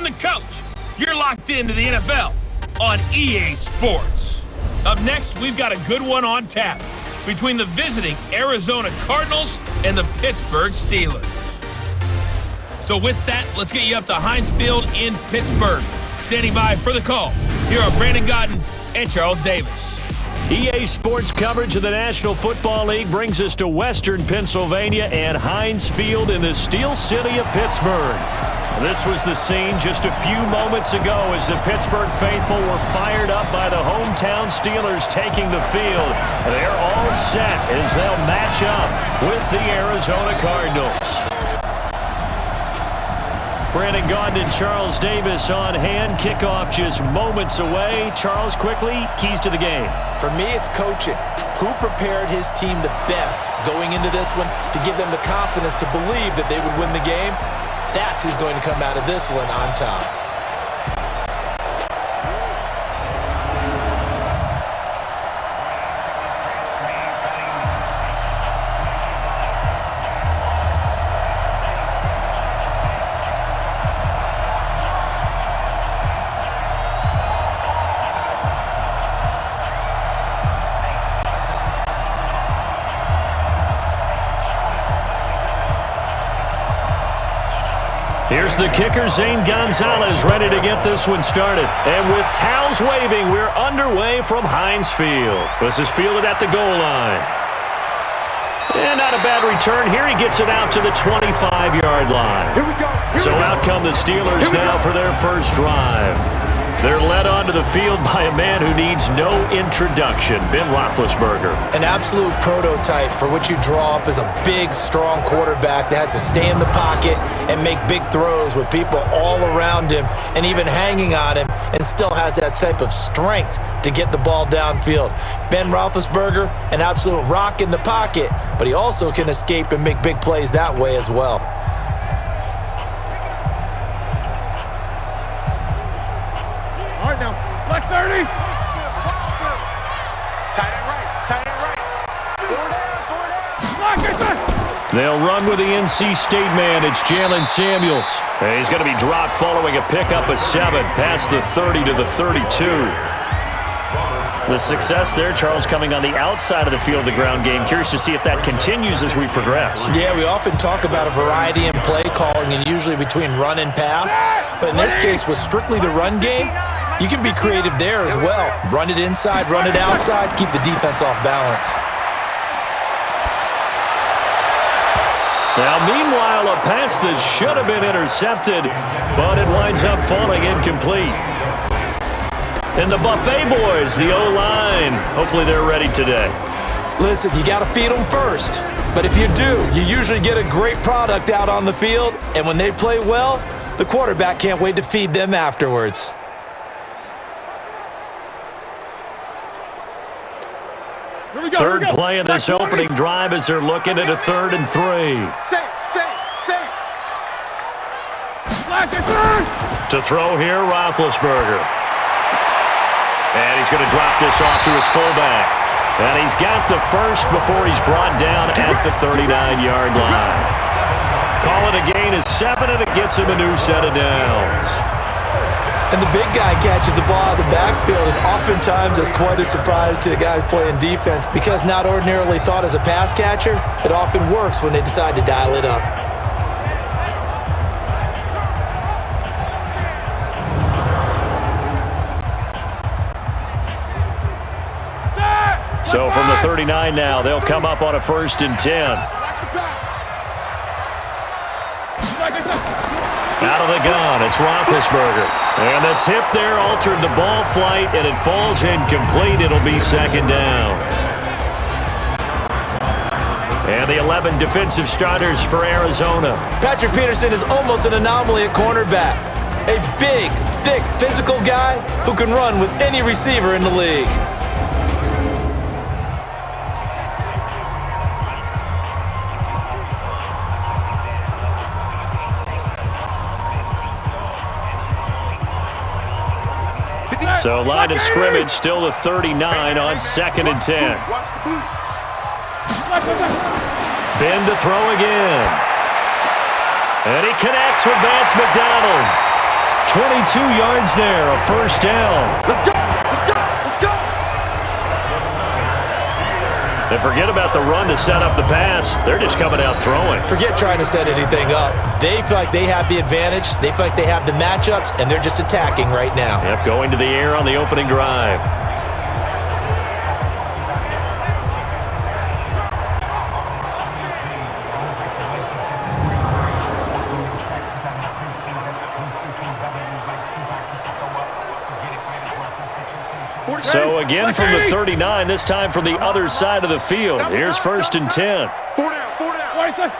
the coach. You're locked into the NFL on EA Sports. Up next, we've got a good one on tap between the visiting Arizona Cardinals and the Pittsburgh Steelers. So with that, let's get you up to Heinz Field in Pittsburgh. Standing by for the call, here are Brandon Godden and Charles Davis. EA Sports coverage of the National Football League brings us to Western Pennsylvania and Heinz Field in the Steel City of Pittsburgh. This was the scene just a few moments ago as the Pittsburgh faithful were fired up by the hometown Steelers taking the field. They're all set as they'll match up with the Arizona Cardinals. Brandon Gaudin and Charles Davis on hand. Kickoff just moments away. Charles, quickly, keys to the game. For me, it's coaching. Who prepared his team the best going into this one to give them the confidence to believe that they would win the game? That's who's going to come out of this one on top. Here's the kicker, Zane Gonzalez, ready to get this one started. And with towels waving, we're underway from Heinz Field. This is fielded at the goal line. And not a bad return here. He gets it out to the 25-yard line. So out come the Steelers now for their first drive. They're led onto the field by a man who needs no introduction, Ben Roethlisberger. An absolute prototype for what you draw up as a big, strong quarterback that has to stay in the pocket and make big throws with people all around him and even hanging on him, and still has that type of strength to get the ball downfield. Ben Roethlisberger, an absolute rock in the pocket, but he also can escape and make big plays that way as well. Black 30. Tight end right. They'll run with the NC State man. It's Jalen Samuels. And he's going to be dropped following a pickup of 7 past the 30 to the 32. The success there, Charles, coming on the outside of the field, the ground game. Curious to see if that continues as we progress. Yeah, we often talk about a variety in play calling and usually between run and pass. But in this case, with strictly the run game, you can be creative there as well. Run it inside, run it outside, keep the defense off balance. Now, meanwhile, a pass that should have been intercepted, but it winds up falling incomplete. And the Buffet boys, the O-line, hopefully they're ready today. Listen, you got to feed them first. But if you do, you usually get a great product out on the field. And when they play well, the quarterback can't wait to feed them afterwards. Third play of this opening drive as they're looking at a 3rd and 3. Safe. To throw here, Roethlisberger. And he's going to drop this off to his fullback. And he's got the first before he's brought down at the 39-yard line. Call it a gain of 7, and it gets him a new set of downs. And the big guy catches the ball out of the backfield, and oftentimes that's quite a surprise to the guys playing defense because not ordinarily thought as a pass catcher, it often works when they decide to dial it up. So from the 39 now, they'll come up on a 1st and 10. Out of the gun, it's Roethlisberger. And the tip there altered the ball flight, and it falls incomplete. It'll be 2nd down. And the 11 defensive starters for Arizona. Patrick Peterson is almost an anomaly at cornerback. A big, thick, physical guy who can run with any receiver in the league. So line of scrimmage still the 39 on 2nd and 10. Ben to throw again. And he connects with Vance McDonald. 22 yards there, a first down. Let's go! Let's go! Let's go! And forget about the run to set up the pass. They're just coming out throwing. Forget trying to set anything up. They feel like they have the advantage. They feel like they have the matchups, and they're just attacking right now. Yep, going to the air on the opening drive. So again from the 39, this time from the other side of the field. Here's 1st and 10. 4 down, 4 down.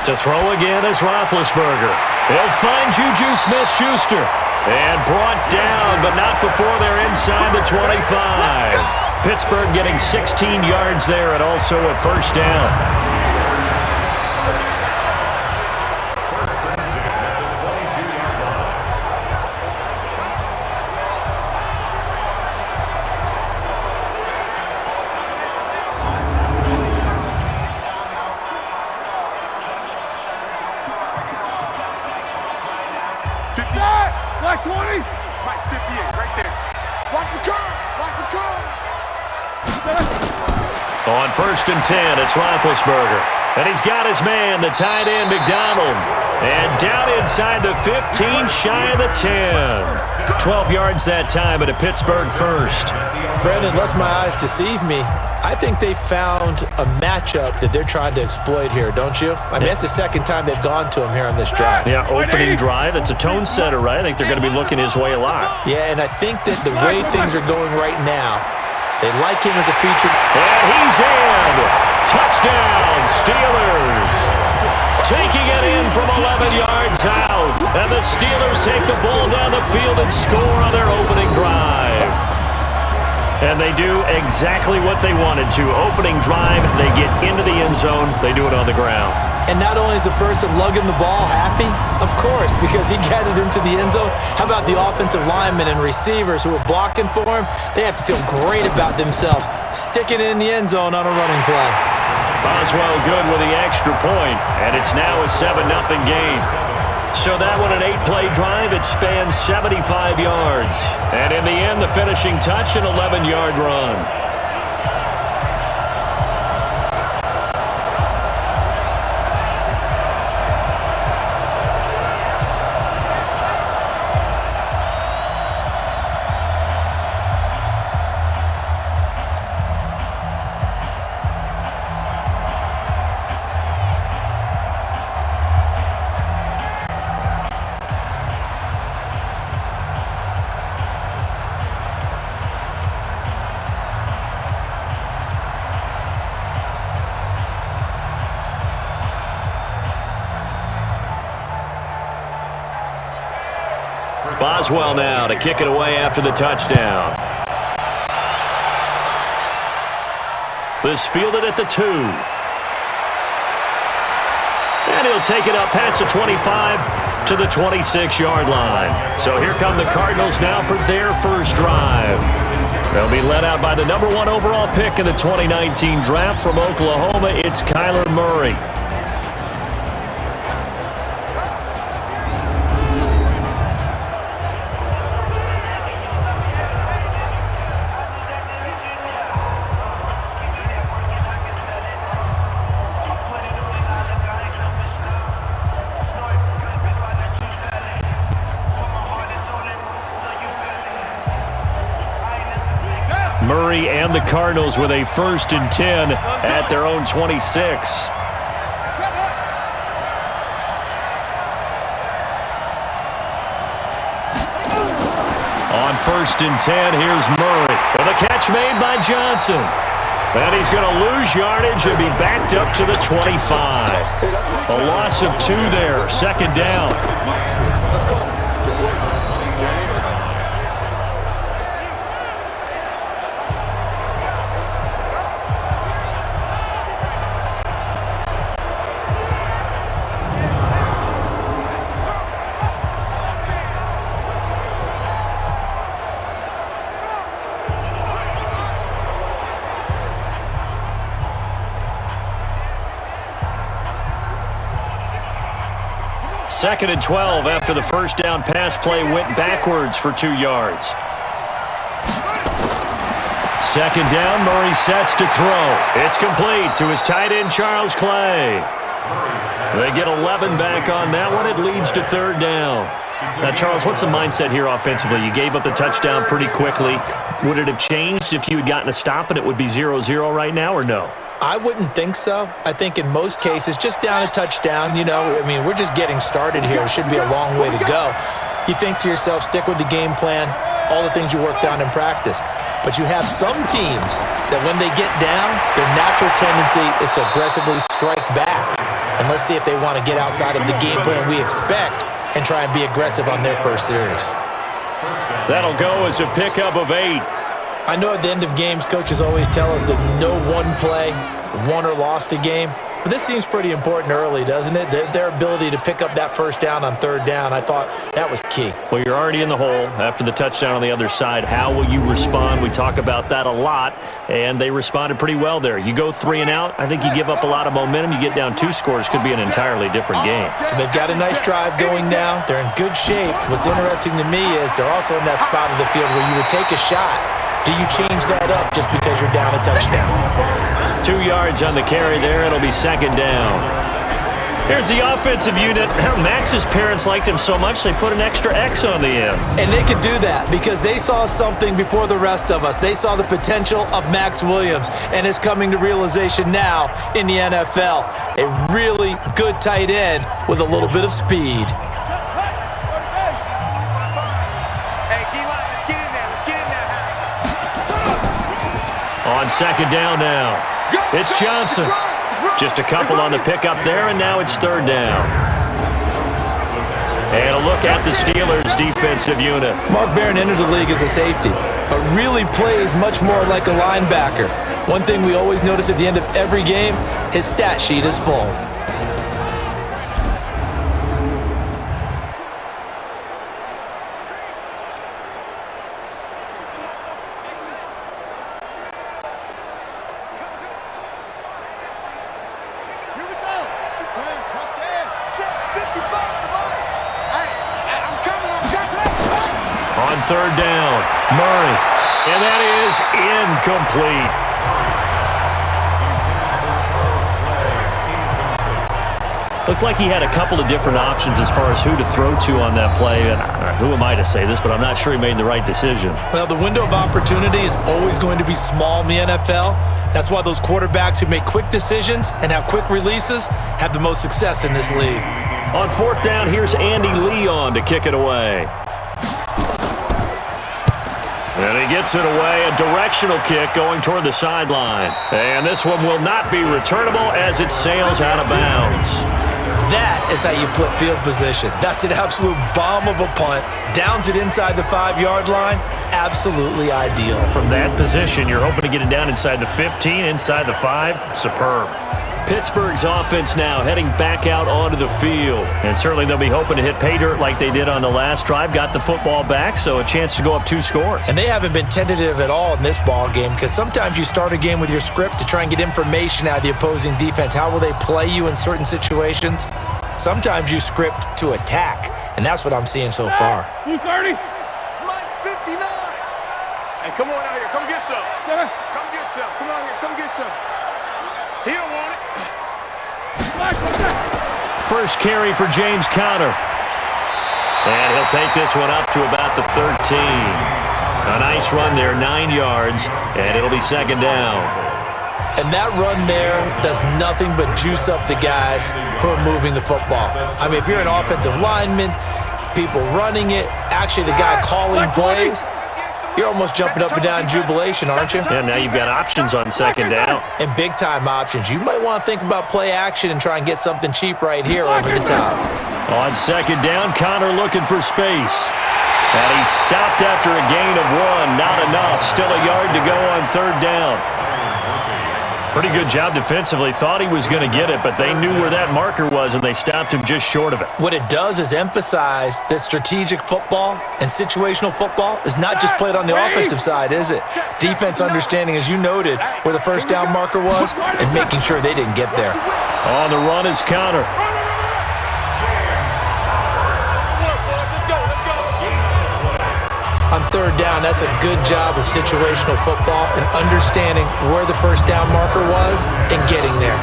To throw again is Roethlisberger. He'll find Juju Smith-Schuster. And brought down, but not before they're inside the 25. Pittsburgh getting 16 yards there and also a first down. Black 20. Right, 58, right there. Watch the curve. Watch the curve. On 1st and 10, it's Roethlisberger. And he's got his man, the tight end, McDonald. And down inside the 15, shy of the 10. 12 yards that time at a Pittsburgh first. Brandon, lest my eyes deceive me, I think they found a matchup that they're trying to exploit here, don't you? I mean, it's the second time they've gone to him here on this drive. Yeah, opening drive. It's a tone setter, right? I think they're going to be looking his way a lot. Yeah, and I think that the way things are going right now, they like him as a feature. And he's in. Touchdown, Steelers. Taking it in from 11 yards out. And the Steelers take the ball down the field and score on their opening drive. And they do exactly what they wanted to. Opening drive, they get into the end zone. They do it on the ground. And not only is the person lugging the ball happy, of course, because he got it into the end zone. How about the offensive linemen and receivers who are blocking for him? They have to feel great about themselves, sticking it in the end zone on a running play. Boswell good with the extra point, and it's now a 7-0 game. So that one, an 8-play drive, it spans 75 yards. And in the end, the finishing touch, an 11-yard run. Boswell now to kick it away after the touchdown. This fielded at the 2. And he'll take it up past the 25 to the 26-yard line. So here come the Cardinals now for their first drive. They'll be led out by the number 1 overall pick in the 2019 draft from Oklahoma. It's Kyler Murray. Murray and the Cardinals with a 1st and 10 at their own 26. On 1st and 10, here's Murray. With a catch made by Johnson. And he's going to lose yardage and be backed up to the 25. A loss of 2 there, 2nd down. 2nd and 12 after the first down pass play went backwards for 2 yards. 2nd down, Murray sets to throw. It's complete to his tight end, Charles Clay. They get 11 back on that one. It leads to 3rd down. Now, Charles, what's the mindset here offensively? You gave up the touchdown pretty quickly. Would it have changed if you had gotten a stop and it would be 0-0 right now, or no? I wouldn't think so. I think in most cases, just down a touchdown, we're just getting started here. It should be a long way to go. You think to yourself, stick with the game plan, all the things you worked on in practice. But you have some teams that when they get down, their natural tendency is to aggressively strike back. And let's see if they want to get outside of the game plan we expect and try and be aggressive on their first series. That'll go as a pickup of 8. I know at the end of games, coaches always tell us that no one play won or lost a game. But this seems pretty important early, doesn't it? Their ability to pick up that first down on 3rd down, I thought that was key. Well, you're already in the hole after the touchdown on the other side. How will you respond? We talk about that a lot, and they responded pretty well there. You go 3 and out, I think you give up a lot of momentum. You get down 2 scores, could be an entirely different game. So they've got a nice drive going now. They're in good shape. What's interesting to me is they're also in that spot of the field where you would take a shot. Do you change that up just because you're down a touchdown? 2 yards on the carry there. It'll be 2nd down. Here's the offensive unit. Max's parents liked him so much they put an extra X on the end. And they could do that because they saw something before the rest of us. They saw the potential of Max Williams, and it's coming to realization now in the NFL. A really good tight end with a little bit of speed. On 2nd down now. It's Johnson. Just a couple on the pickup there, and now it's 3rd down. And a look at the Steelers' defensive unit. Mark Barron entered the league as a safety, but really plays much more like a linebacker. One thing we always notice at the end of every game, his stat sheet is full. On 3rd down, Murray. And that is incomplete. Looked like he had a couple of different options as far as who to throw to on that play. And who am I to say this, but I'm not sure he made the right decision. Well, the window of opportunity is always going to be small in the NFL. That's why those quarterbacks who make quick decisions and have quick releases have the most success in this league. On 4th down, here's Andy Leon to kick it away. And he gets it away, a directional kick going toward the sideline. And this one will not be returnable as it sails out of bounds. That is how you flip field position. That's an absolute bomb of a punt. Downs it inside the 5-yard line. Absolutely ideal. From that position, you're hoping to get it down inside the 15, inside the 5. Superb. Pittsburgh's offense now heading back out onto the field. And certainly they'll be hoping to hit pay dirt like they did on the last drive. Got the football back, so a chance to go up 2 scores. And they haven't been tentative at all in this ball game because sometimes you start a game with your script to try and get information out of the opposing defense. How will they play you in certain situations? Sometimes you script to attack, and that's what I'm seeing so far. 230. Mike's 59. Hey, come on out here. Come get some. Come get some. Come out here. Come get some. He don't want it. First carry for James Conner. And he'll take this one up to about the 13. A nice run there, 9 yards, and it'll be 2nd down. And that run there does nothing but juice up the guys who are moving the football. I mean, if you're an offensive lineman, people running it, actually the guy calling plays, you're almost jumping up and down in jubilation, aren't you? Yeah, now you've got options on 2nd down. And big-time options. You might want to think about play action and try and get something cheap right here over the top. On 2nd down, Conner looking for space. And he stopped after a gain of 1. Not enough. Still a yard to go on 3rd down. Pretty good job defensively. Thought he was going to get it, but they knew where that marker was, and they stopped him just short of it. What it does is emphasize that strategic football and situational football is not just played on the offensive side, is it? Defense understanding, as you noted, where the first down marker was and making sure they didn't get there. On the run is Conner. third down, that's a good job of situational football and understanding where the first down marker was and getting there.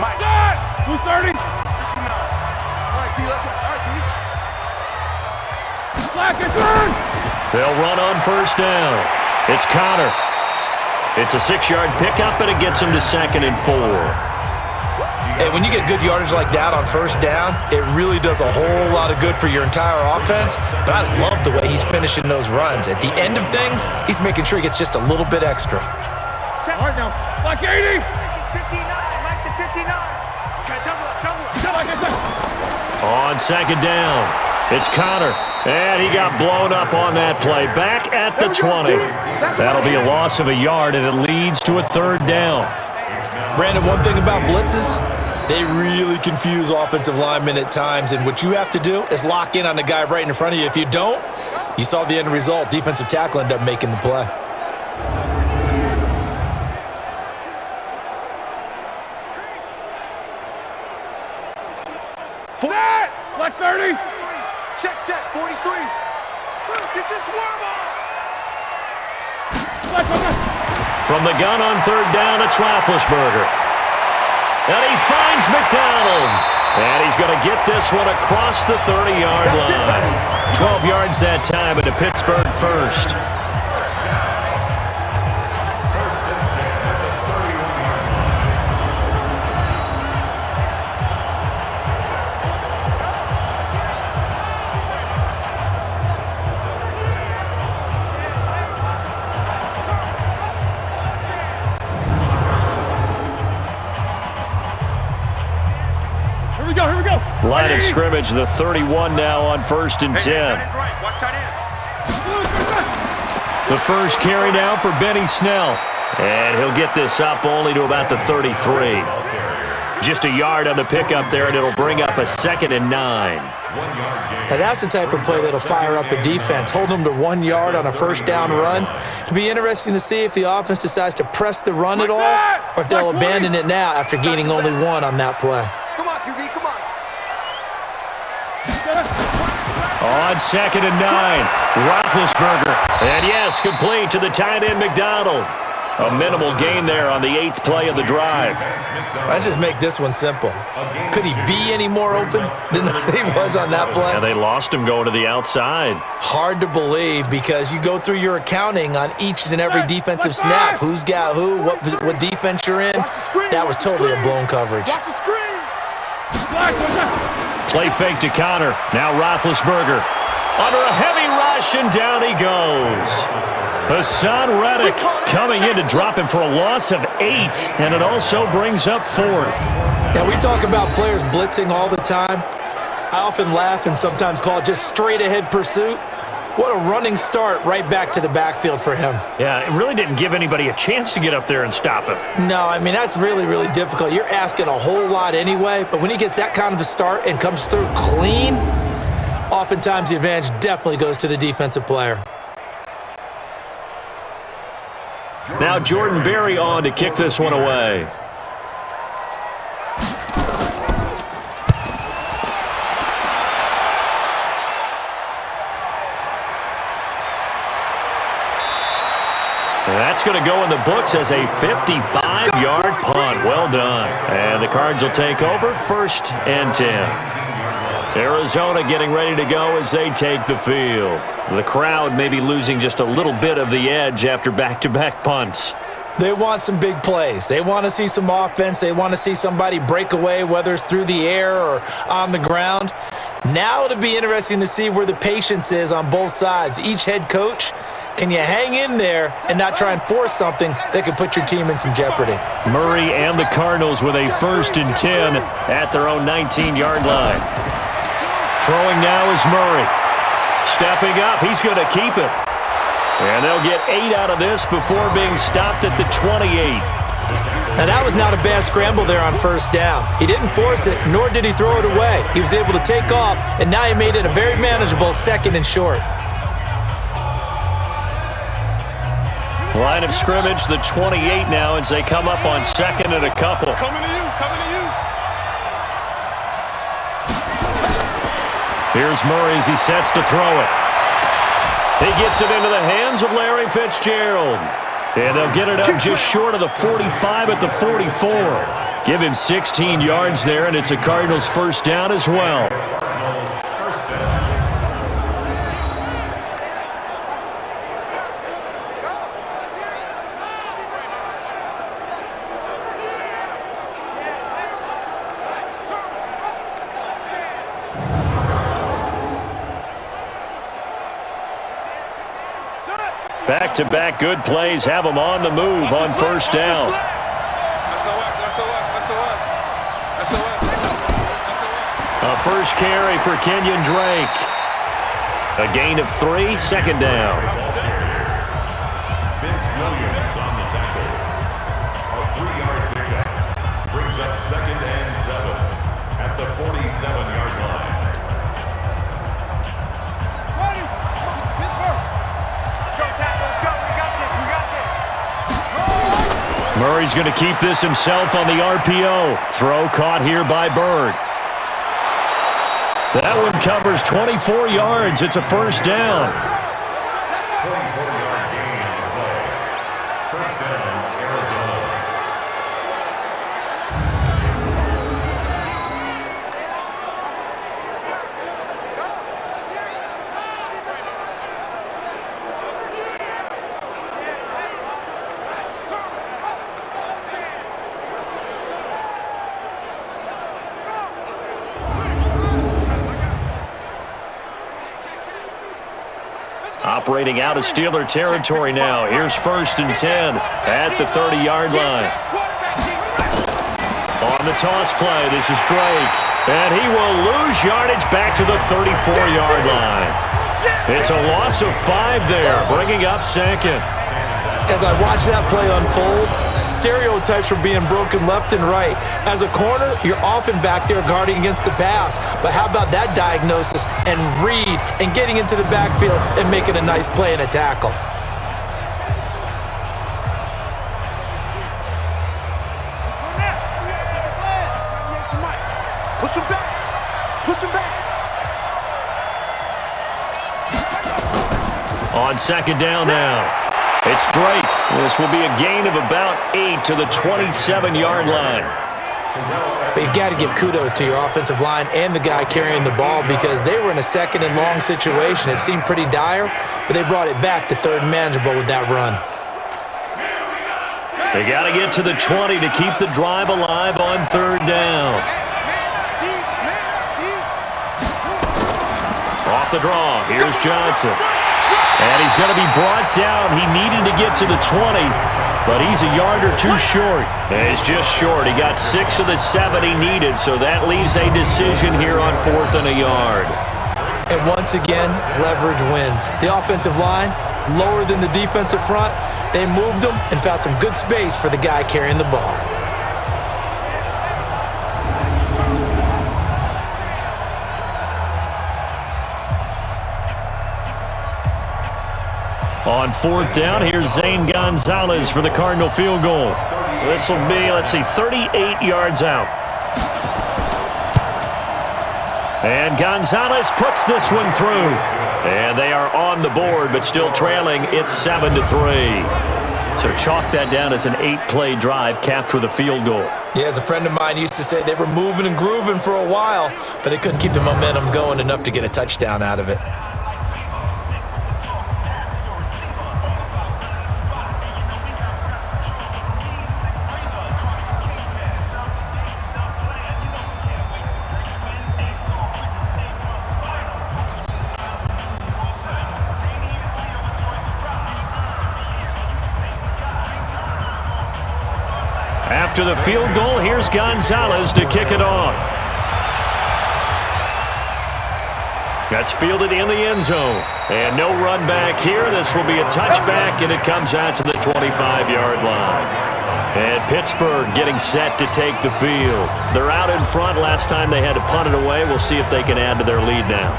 Mike. 230. All right, D, let's go. All right, D. Slack and turn. They'll run on first down. It's Connor. It's a 6-yard pickup, and it gets him to 2nd and 4. Hey, when you get good yardage like that on first down, it really does a whole lot of good for your entire offense. But I love the way he's finishing those runs. At the end of things, he's making sure he gets just a little bit extra. All right, now. Like 80. 59. Mike the 59. Okay, double up. On 2nd down, it's Connor. And he got blown up on that play. Back at the 20. That'll be a loss of a yard, and it leads to a 3rd down. Brandon, one thing about blitzes, they really confuse offensive linemen at times, and what you have to do is lock in on the guy right in front of you. If you don't, you saw the end result. Defensive tackle ended up making the play. Flat! Like 30. Check, 43. Get your swarm on. From the gun on 3rd down, it's Roethlisberger. And he finds McDonald. And he's going to get this one across the 30-yard line. 12 yards that time into Pittsburgh first. Here we go. Line of scrimmage, the 31 now on 1st and 10. The first carry now for Benny Snell. And he'll get this up only to about the 33. Just a yard on the pickup there, and it'll bring up a 2nd and 9. Now that's the type of play that'll fire up the defense. Hold them to 1 yard on a first down run. It'll be interesting to see if the offense decides to press the run at all, or if they'll abandon it now after gaining only 1 on that play. Come on, QB, come on. On 2nd and 9, Roethlisberger. And yes, complete to the tight end McDonald. A minimal gain there on the 8th play of the drive. Let's just make this one simple. Could he be any more open than he was on that play? And they lost him going to the outside. Hard to believe because you go through your accounting on each and every defensive snap. Who's got who, what defense you're in. That was totally a blown coverage. Play fake to Connor. Now Roethlisberger. Under a heavy rush, and down he goes. Hassan Reddick coming in to drop him for a loss of 8, and it also brings up 4th. Now, we talk about players blitzing all the time. I often laugh and sometimes call it just straight-ahead pursuit. What a running start right back to the backfield for him. Yeah, it really didn't give anybody a chance to get up there and stop him. No, I mean, that's really, really difficult. You're asking a whole lot anyway, but when he gets that kind of a start and comes through clean, oftentimes the advantage definitely goes to the defensive player. Now Jordan Berry on to kick this one away. That's going to go in the books as a 55-yard punt. Well done. And the Cards will take over 1st and 10. Arizona getting ready to go as they take the field. The crowd may be losing just a little bit of the edge after back-to-back punts. They want some big plays. They want to see some offense. They want to see somebody break away, whether it's through the air or on the ground. Now it'll be interesting to see where the patience is on both sides. Each head coach, can you hang in there and not try and force something that could put your team in some jeopardy? Murray and the Cardinals with a 1st and 10 at their own 19-yard line. Throwing now is Murray. Stepping up, he's going to keep it. And they'll get 8 out of this before being stopped at the 28. Now that was not a bad scramble there on first down. He didn't force it, nor did he throw it away. He was able to take off, and now he made it a very manageable 2nd and short. Line of scrimmage, the 28 now as they come up on second and a couple. Coming to you, coming to you. Here's Murray as he sets to throw it. He gets it into the hands of Larry Fitzgerald. And they'll get it up just short of the 45 at the 44. Give him 16 yards there, and it's a Cardinals first down as well. Back-to-back good plays have them on the move on first down. A first carry for Kenyon Drake. A gain of 3, second down. Williams on the tackle. A 3-yard pickup brings up 2nd and 7 at the 47-yard line. Murray's going to keep this himself on the RPO. Throw caught here by Bird. That one covers 24 yards. It's a first down. 24-yard gain on the play. First down, Arizona. Operating out of Steeler territory now. Here's 1st and 10 at the 30-yard line. On the toss play, this is Drake. And he will lose yardage back to the 34-yard line. It's a loss of 5 there, bringing up 2nd. As I watch that play unfold, stereotypes were being broken left and right. As a corner, you're often back there guarding against the pass. But how about that diagnosis and read and getting into the backfield and making a nice play and a tackle? Push him back. Push him back. On second down now. It's Drake. This will be a gain of about 8 to the 27-yard line. But you got to give kudos to your offensive line and the guy carrying the ball because they were in a 2nd and long situation. It seemed pretty dire, but they brought it back to 3rd and manageable with that run. They got to get to the 20 to keep the drive alive on 3rd down. Off the draw, here's Johnson. And he's going to be brought down. He needed to get to the 20, but he's a yard or 2 short. And he's just short. He got 6 of the 7 he needed, so that leaves a decision here on 4th and a yard. And once again, leverage wins. The offensive line, lower than the defensive front, they moved them and found some good space for the guy carrying the ball. On 4th down, here's Zane Gonzalez for the Cardinal field goal. This will be, 38 yards out. And Gonzalez puts this one through. And they are on the board, but still trailing. It's 7-3. So chalk that down as an 8-play drive capped with a field goal. Yeah, as a friend of mine used to say, they were moving and grooving for a while, but they couldn't keep the momentum going enough to get a touchdown out of it. After the field goal, here's Gonzalez to kick it off. That's fielded in the end zone. And no run back here. This will be a touchback, and it comes out to the 25-yard line. And Pittsburgh getting set to take the field. They're out in front. Last time they had to punt it away. We'll see if they can add to their lead now.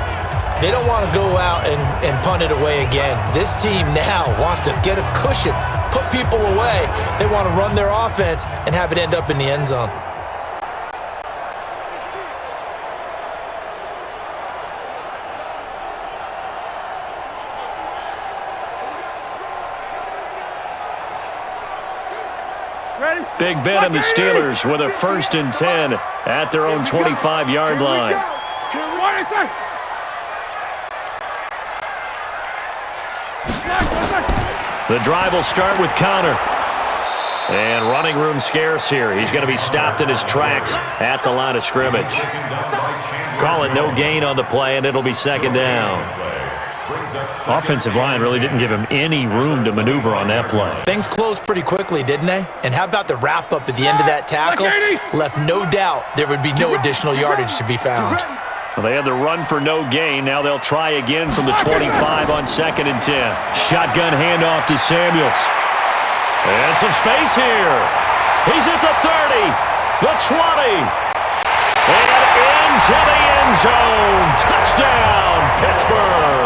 They don't want to go out and punt it away again. This team now wants to get a cushion, put people away. They want to run their offense and have it end up in the end zone. Big Ben and the Steelers with a 1st and 10 at their own 25-yard line. The drive will start with Connor. And running room scarce here. He's going to be stopped in his tracks at the line of scrimmage. Call it no gain on the play, and it'll be 2nd down. Offensive line really didn't give him any room to maneuver on that play. Things closed pretty quickly, didn't they? And how about the wrap-up at the end of that tackle? Left no doubt there would be no additional yardage to be found. Well, they had the run for no gain. Now they'll try again from the 25 on 2nd and 10. Shotgun handoff to Samuels. And some space here. He's at the 30, the 20, and into the end zone. Touchdown, Pittsburgh.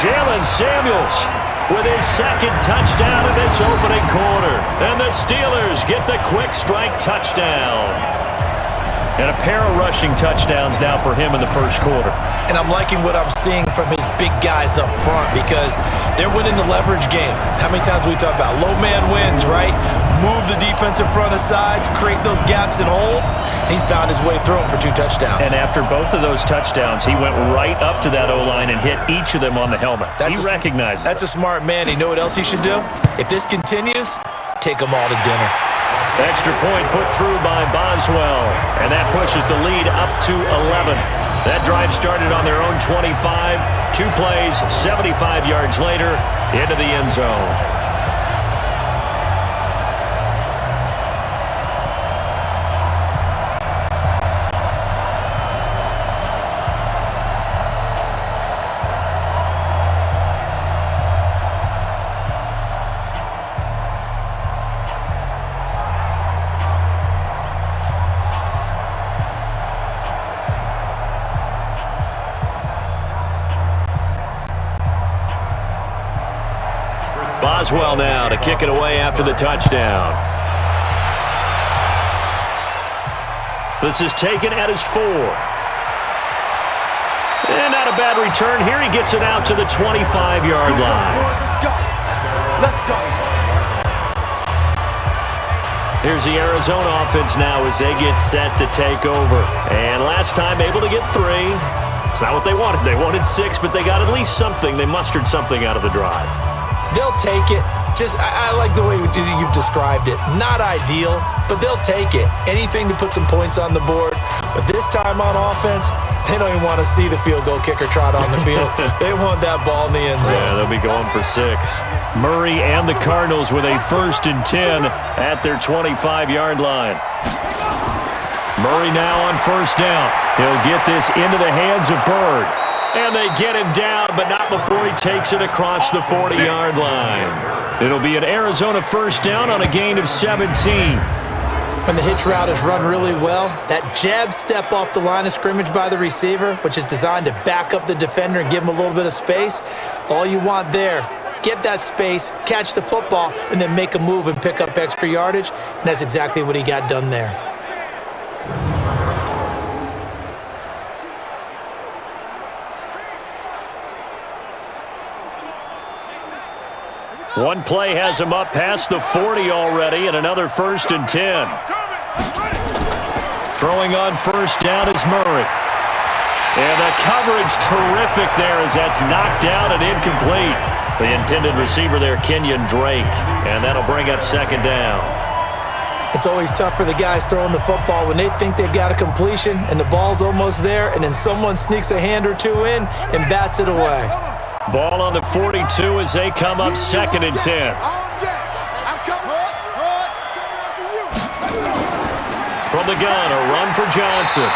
Jalen Samuels with his 2nd touchdown in this opening quarter. And the Steelers get the quick strike touchdown. And a pair of rushing touchdowns now for him in the 1st quarter. And I'm liking what I'm seeing from his big guys up front because they're winning the leverage game. How many times we talk about low man wins, right? Move the defensive front aside, create those gaps and holes. He's found his way through them for 2 touchdowns. And after both of those touchdowns, he went right up to that O-line and hit each of them on the helmet. He recognized That's a smart man. You know what else he should do? If this continues, take them all to dinner. Extra point put through by Boswell, and that pushes the lead up to 11. That drive started on their own 25. 2 plays, 75 yards later, into the end zone. Boswell now to kick it away after the touchdown. This is taken at his 4. And not a bad return here. He gets it out to the 25-yard line. Let's go. Here's the Arizona offense now as they get set to take over. And last time able to get 3. It's not what they wanted. They wanted 6, but they got at least something. They mustered something out of the drive. They'll take it. I like the way you've described it. Not ideal, but they'll take it. Anything to put some points on the board. But this time on offense, they don't even want to see the field goal kicker trot on the field. They want that ball in the end zone. Yeah, they'll be going for 6. Murray and the Cardinals with a 1st and 10 at their 25-yard line. Murray now on 1st down. He'll get this into the hands of Bird. And they get him down, but not before he takes it across the 40-yard line. It'll be an Arizona 1st down on a gain of 17. When the hitch route is run really well, that jab step off the line of scrimmage by the receiver, which is designed to back up the defender and give him a little bit of space, all you want there, get that space, catch the football, and then make a move and pick up extra yardage, and that's exactly what he got done there. One play has him up past the 40 already, and another 1st and 10. Throwing on 1st down is Murray. And the coverage terrific there as that's knocked down and incomplete. The intended receiver there, Kenyon Drake, and that'll bring up 2nd down. It's always tough for the guys throwing the football when they think they've got a completion and the ball's almost there, and then someone sneaks a hand or 2 in and bats it away. Ball on the 42 as they come up 2nd and 10. From the gun, a run for Johnson.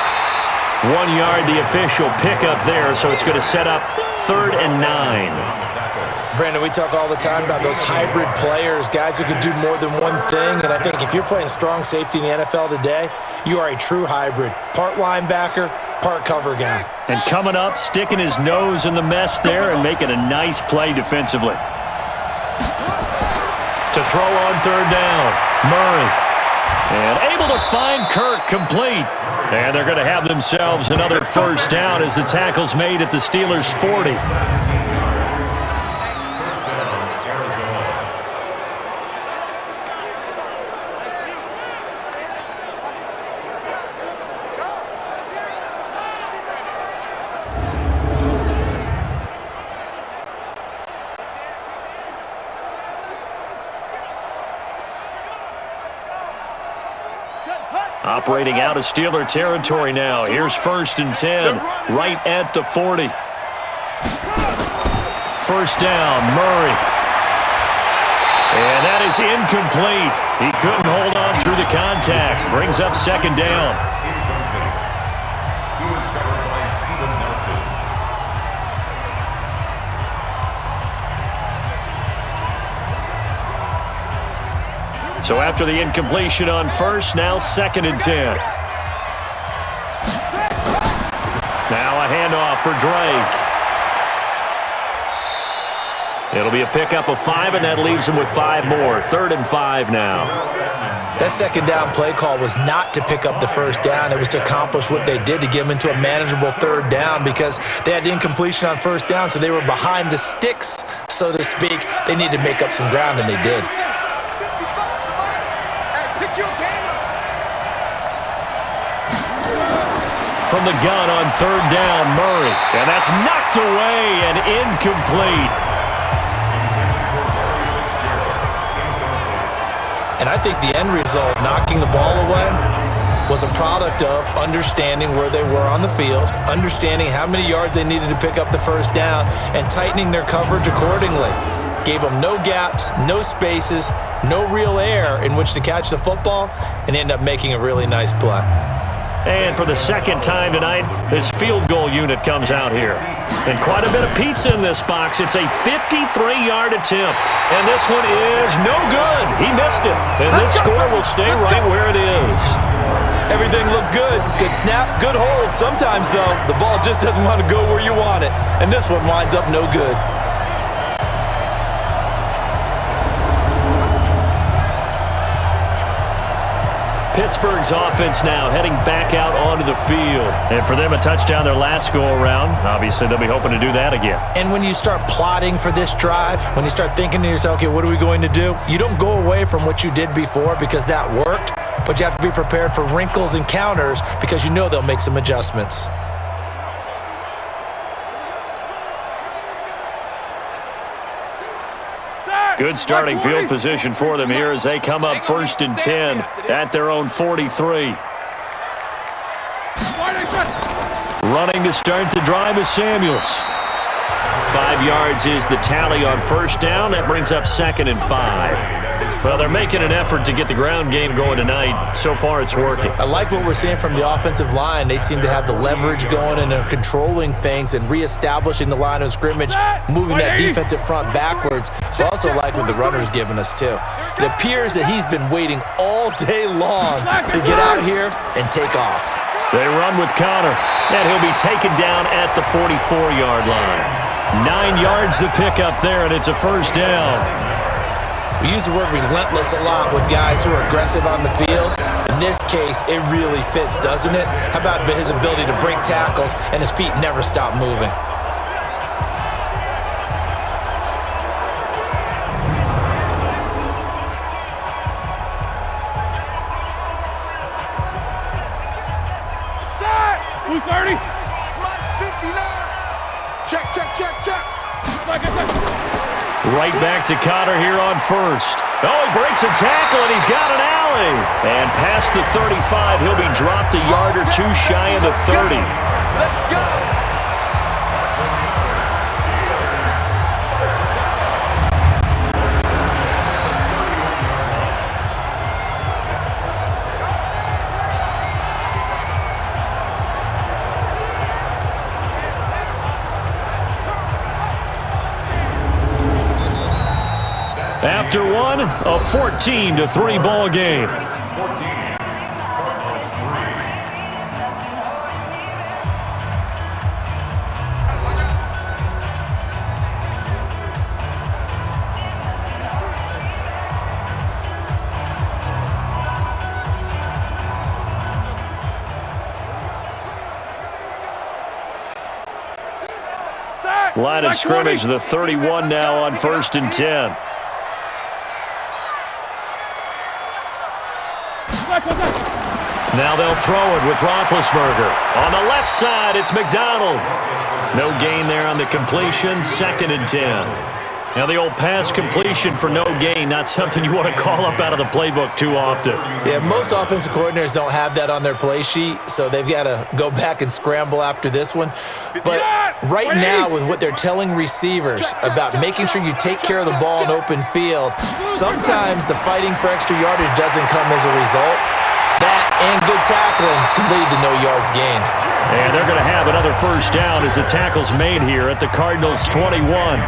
1 yard, the official pickup there, so it's going to set up 3rd and 9. Brandon, we talk all the time about those hybrid players, guys who can do more than one thing, and I think if you're playing strong safety in the NFL today, you are a true hybrid. Part linebacker, part cover guy. And coming up, sticking his nose in the mess there and making a nice play defensively. To throw on third down, Murray. And able to find Kirk complete. And they're going to have themselves another first down as the tackle's made at the Steelers' 40. Operating out of Steeler territory now. Here's 1st and 10, right at the 40. First down, Murray. And that is incomplete. He couldn't hold on through the contact. Brings up 2nd down. So after the incompletion on first, now 2nd and 10. Now a handoff for Drake. It'll be a pickup of 5, and that leaves him with 5 more. 3rd and 5 now. That 2nd down play call was not to pick up the first down. It was to accomplish what they did, to get them into a manageable 3rd down, because they had incompletion on 1st down, so they were behind the sticks, so to speak. They needed to make up some ground, and they did. From the gun on 3rd down, Murray. And that's knocked away and incomplete. And I think the end result, knocking the ball away, was a product of understanding where they were on the field, understanding how many yards they needed to pick up the first down, and tightening their coverage accordingly. Gave them no gaps, no spaces, no real air in which to catch the football, and end up making a really nice play. And for the 2nd time tonight, this field goal unit comes out here. And quite a bit of pizza in this box. It's a 53-yard attempt. And this one is no good. He missed it. And this score will stay right where it is. Everything looked good. Good snap, good hold. Sometimes, though, the ball just doesn't want to go where you want it. And this one winds up no good. Pittsburgh's offense now heading back out onto the field. And for them, a touchdown their last go-around. Obviously, they'll be hoping to do that again. And when you start plotting for this drive, when you start thinking to yourself, okay, what are we going to do? You don't go away from what you did before because that worked, but you have to be prepared for wrinkles and counters because you know they'll make some adjustments. Good starting field position for them here as they come up 1st and 10 at their own 43. Running to start the drive is Samuels. 5 yards is the tally on 1st down. That brings up 2nd and 5. Well, they're making an effort to get the ground game going tonight. So far, it's working. I like what we're seeing from the offensive line. They seem to have the leverage going and are controlling things and reestablishing the line of scrimmage, moving that defensive front backwards. I also like what the runner's giving us, too. It appears that he's been waiting all day long to get out here and take off. They run with Connor, and he'll be taken down at the 44-yard line. 9 yards to pick up there, and it's a first down. We use the word relentless a lot with guys who are aggressive on the field. In this case, it really fits, doesn't it? How about his ability to break tackles and his feet never stop moving? Right back to Connor here on 1st. Oh, he breaks a tackle, and he's got an alley. And past the 35, he'll be dropped a yard or two shy of the 30. Let's go. After one, a 14-3 ball game. Line of scrimmage, the 31 now on 1st and 10. Now they'll throw it with Roethlisberger. On the left side, it's McDonald. No gain there on the completion, 2nd and 10. Now the old pass completion for no gain, not something you want to call up out of the playbook too often. Yeah, most offensive coordinators don't have that on their play sheet, so they've got to go back and scramble after this one. But right now, with what they're telling receivers about making sure you take care of the ball in open field, sometimes the fighting for extra yardage doesn't come as a result. That and good tackling can lead to no yards gained. And they're going to have another first down as the tackle's made here at the Cardinals' 21.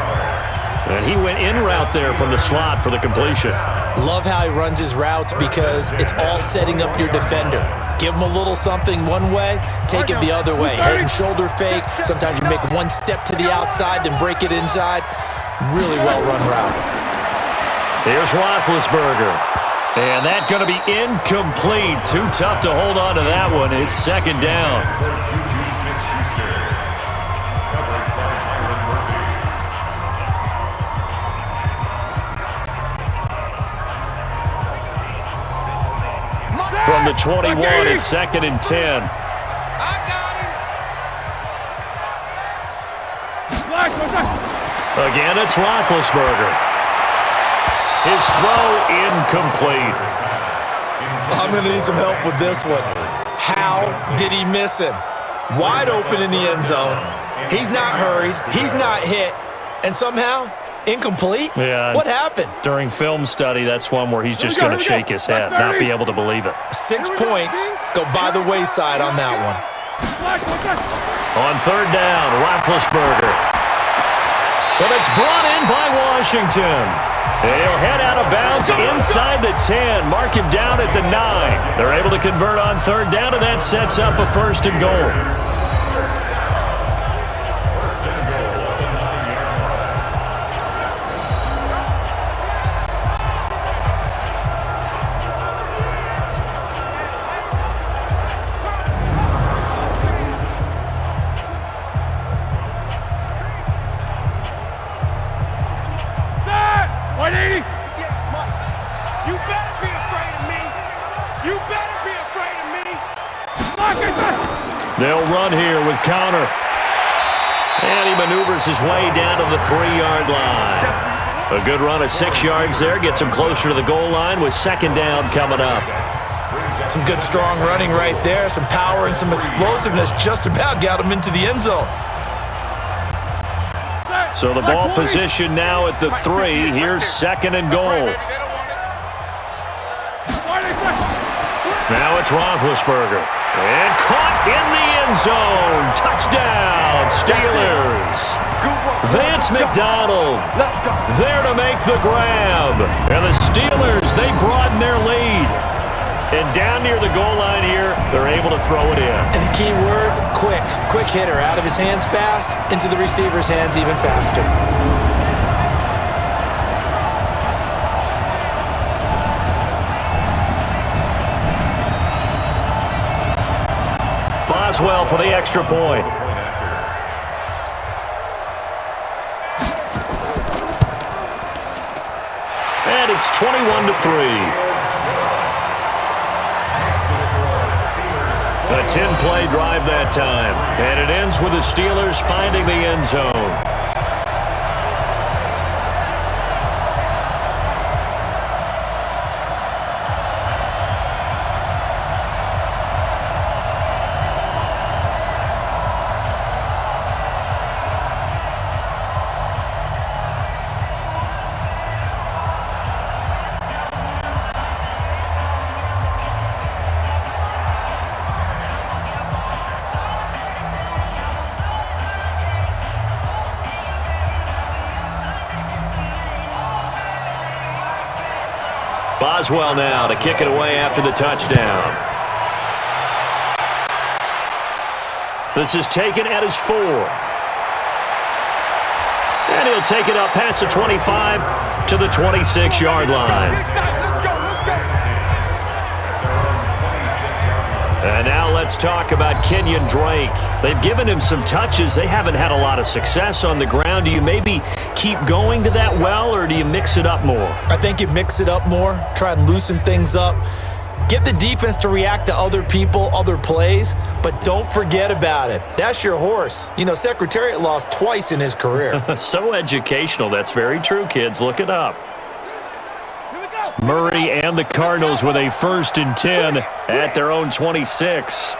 And he went in route there from the slot for the completion. Love how he runs his routes because it's all setting up your defender. Give him a little something one way, take it the other way. Head and shoulder fake. Sometimes you make one step to the outside, then break it inside. Really well-run route. Here's Roethlisberger. And that's going to be incomplete. Too tough to hold on to that one. It's 2nd down. From the 21, it's 2nd and 10. Again, it's Roethlisberger. His throw incomplete. I'm going to need some help with this one. How did he miss him? Wide open in the end zone. He's not hurried. He's not hit. And somehow, incomplete? Yeah. What happened? During film study, that's one where he's just going to shake his head, not be able to believe it. 6 points go by the wayside on that one. On 3rd down, Roethlisberger. But it's brought in by Washington. They'll head out of bounds inside the 10. Mark him down at the 9. They're able to convert on 3rd down, and that sets up a 1st and goal. They'll run here with counter. And he maneuvers his way down to the 3-yard line. A good run of 6 yards there. Gets him closer to the goal line with 2nd down coming up. Some good, strong running right there. Some power and some explosiveness just about got him into the end zone. So the ball position now at the 3. Here's 2nd and goal. Now it's Roethlisberger. And caught in the end zone. Touchdown, Steelers. Vance McDonald there to make the grab. And the Steelers, they broaden their lead. And down near the goal line here, they're able to throw it in. And the key word, quick. Quick hitter. Out of his hands fast, into the receiver's hands even faster. Boswell for the extra point. And it's 21-3. A 10-play drive that time. And it ends with the Steelers finding the end zone. Boswell now to kick it away after the touchdown. This is taken at his 4. And he'll take it up past the 25 to the 26-yard line. And now let's talk about Kenyon Drake. They've given him some touches. They haven't had a lot of success on the ground. Do you maybe keep going to that well, or do you mix it up more? I think you mix it up more, try and loosen things up. Get the defense to react to other people, other plays, but don't forget about it. That's your horse. You know, Secretariat lost twice in his career. So educational. That's very true, kids. Look it up. Murray and the Cardinals with a 1st and 10 at their own 26.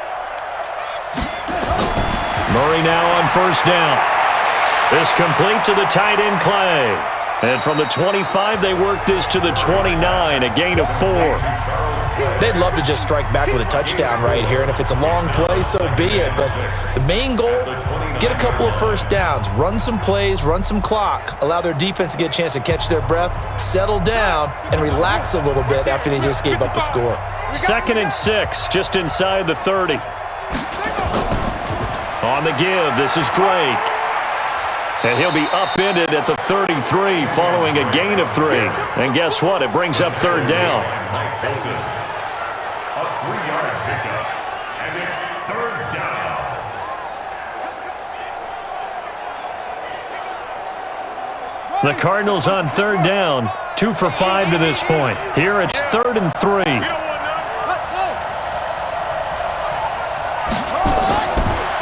Murray now on 1st down. This complete to the tight end Clay. And from the 25, they work this to the 29, a gain of 4. They'd love to just strike back with a touchdown right here, and if it's a long play, so be it. But the main goal, get a couple of 1st downs, run some plays, run some clock, allow their defense to get a chance to catch their breath, settle down, and relax a little bit after they just gave up a score. 2nd and 6, just inside the 30. On the give, this is Drake. And he'll be upended at the 33 following a gain of 3. And guess what? It brings up 3rd down. A 3-yard pickup, and it's 3rd down. The Cardinals on 3rd down, 2 for 5 to this point. Here it's 3rd and 3.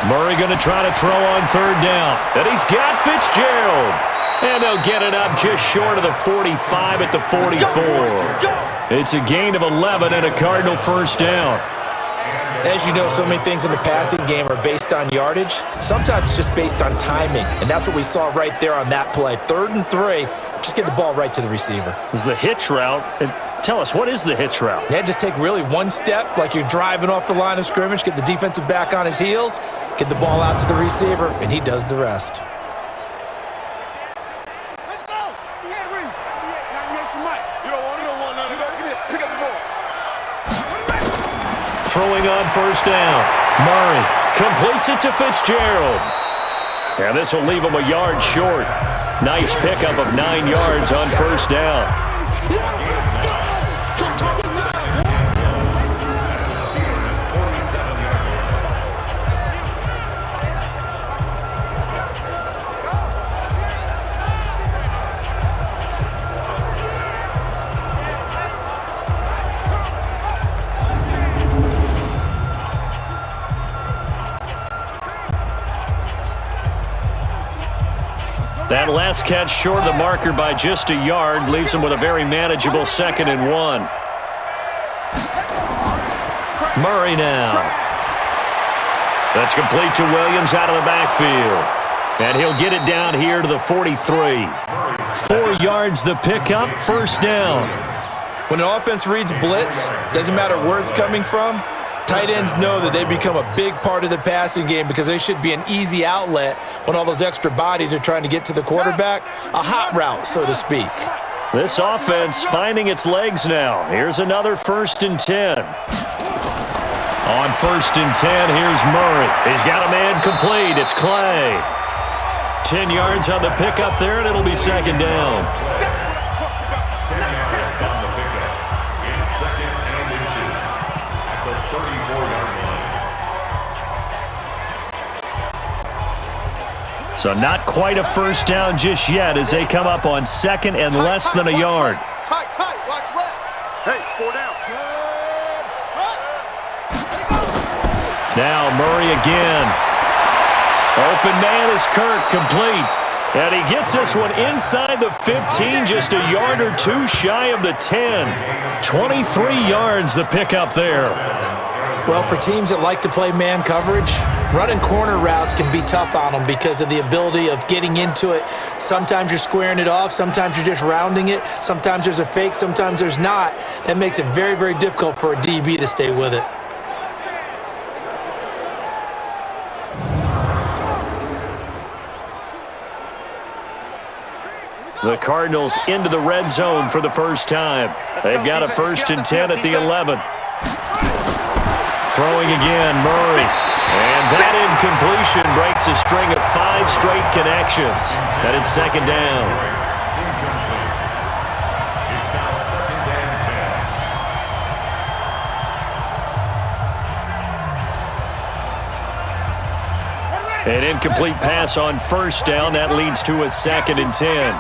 Murray going to try to throw on 3rd down. And he's got Fitzgerald. And they'll get it up just short of the 45 at the 44. It's a gain of 11 and a Cardinal 1st down. As you know, so many things in the passing game are based on yardage. Sometimes it's just based on timing, and that's what we saw right there on that play. 3rd and 3, just get the ball right to the receiver. This is the hitch route. And tell us, what is the hitch route? Yeah, just take really one step like you're driving off the line of scrimmage, get the defensive back on his heels, get the ball out to the receiver, and he does the rest. Let's go. Yeah, Reed. Yeah, 98 to Mike. You don't want none of that. Get it. Pick up the ball. Throwing on 1st down. Murray completes it to Fitzgerald. And this will leave him a yard short. Nice pickup of 9 yards on 1st down. That last catch short of the marker by just a yard leaves him with a very manageable 2nd and 1. Murray now. That's complete to Williams out of the backfield. And he'll get it down here to the 43. 4 yards the pickup, 1st down. When an offense reads blitz, doesn't matter where it's coming from, tight ends know that they become a big part of the passing game because they should be an easy outlet when all those extra bodies are trying to get to the quarterback. A hot route, so to speak. This offense finding its legs now. Here's another 1st and 10. On 1st and 10, here's Murray. He's got a man complete. It's Clay. 10 yards on the pickup there, and it'll be 2nd down. So not quite a 1st down just yet as they come up on 2nd and less than a yard. Tight, watch left. Hey, 4 down. Now Murray again. Open man is Kirk, complete. And he gets this one inside the 15, just a yard or 2 shy of the 10. 23 yards the pickup there. Well, for teams that like to play man coverage, running corner routes can be tough on them because of the ability of getting into it. Sometimes you're squaring it off. Sometimes you're just rounding it. Sometimes there's a fake. Sometimes there's not. That makes it very, very difficult for a DB to stay with it. The Cardinals into the red zone for the first time. They've got a 1st and 10 at the 11. Throwing again, Murray. And that incompletion breaks a string of 5 straight connections. And it's 2nd down. An incomplete pass on first down. That leads to a 2nd and 10.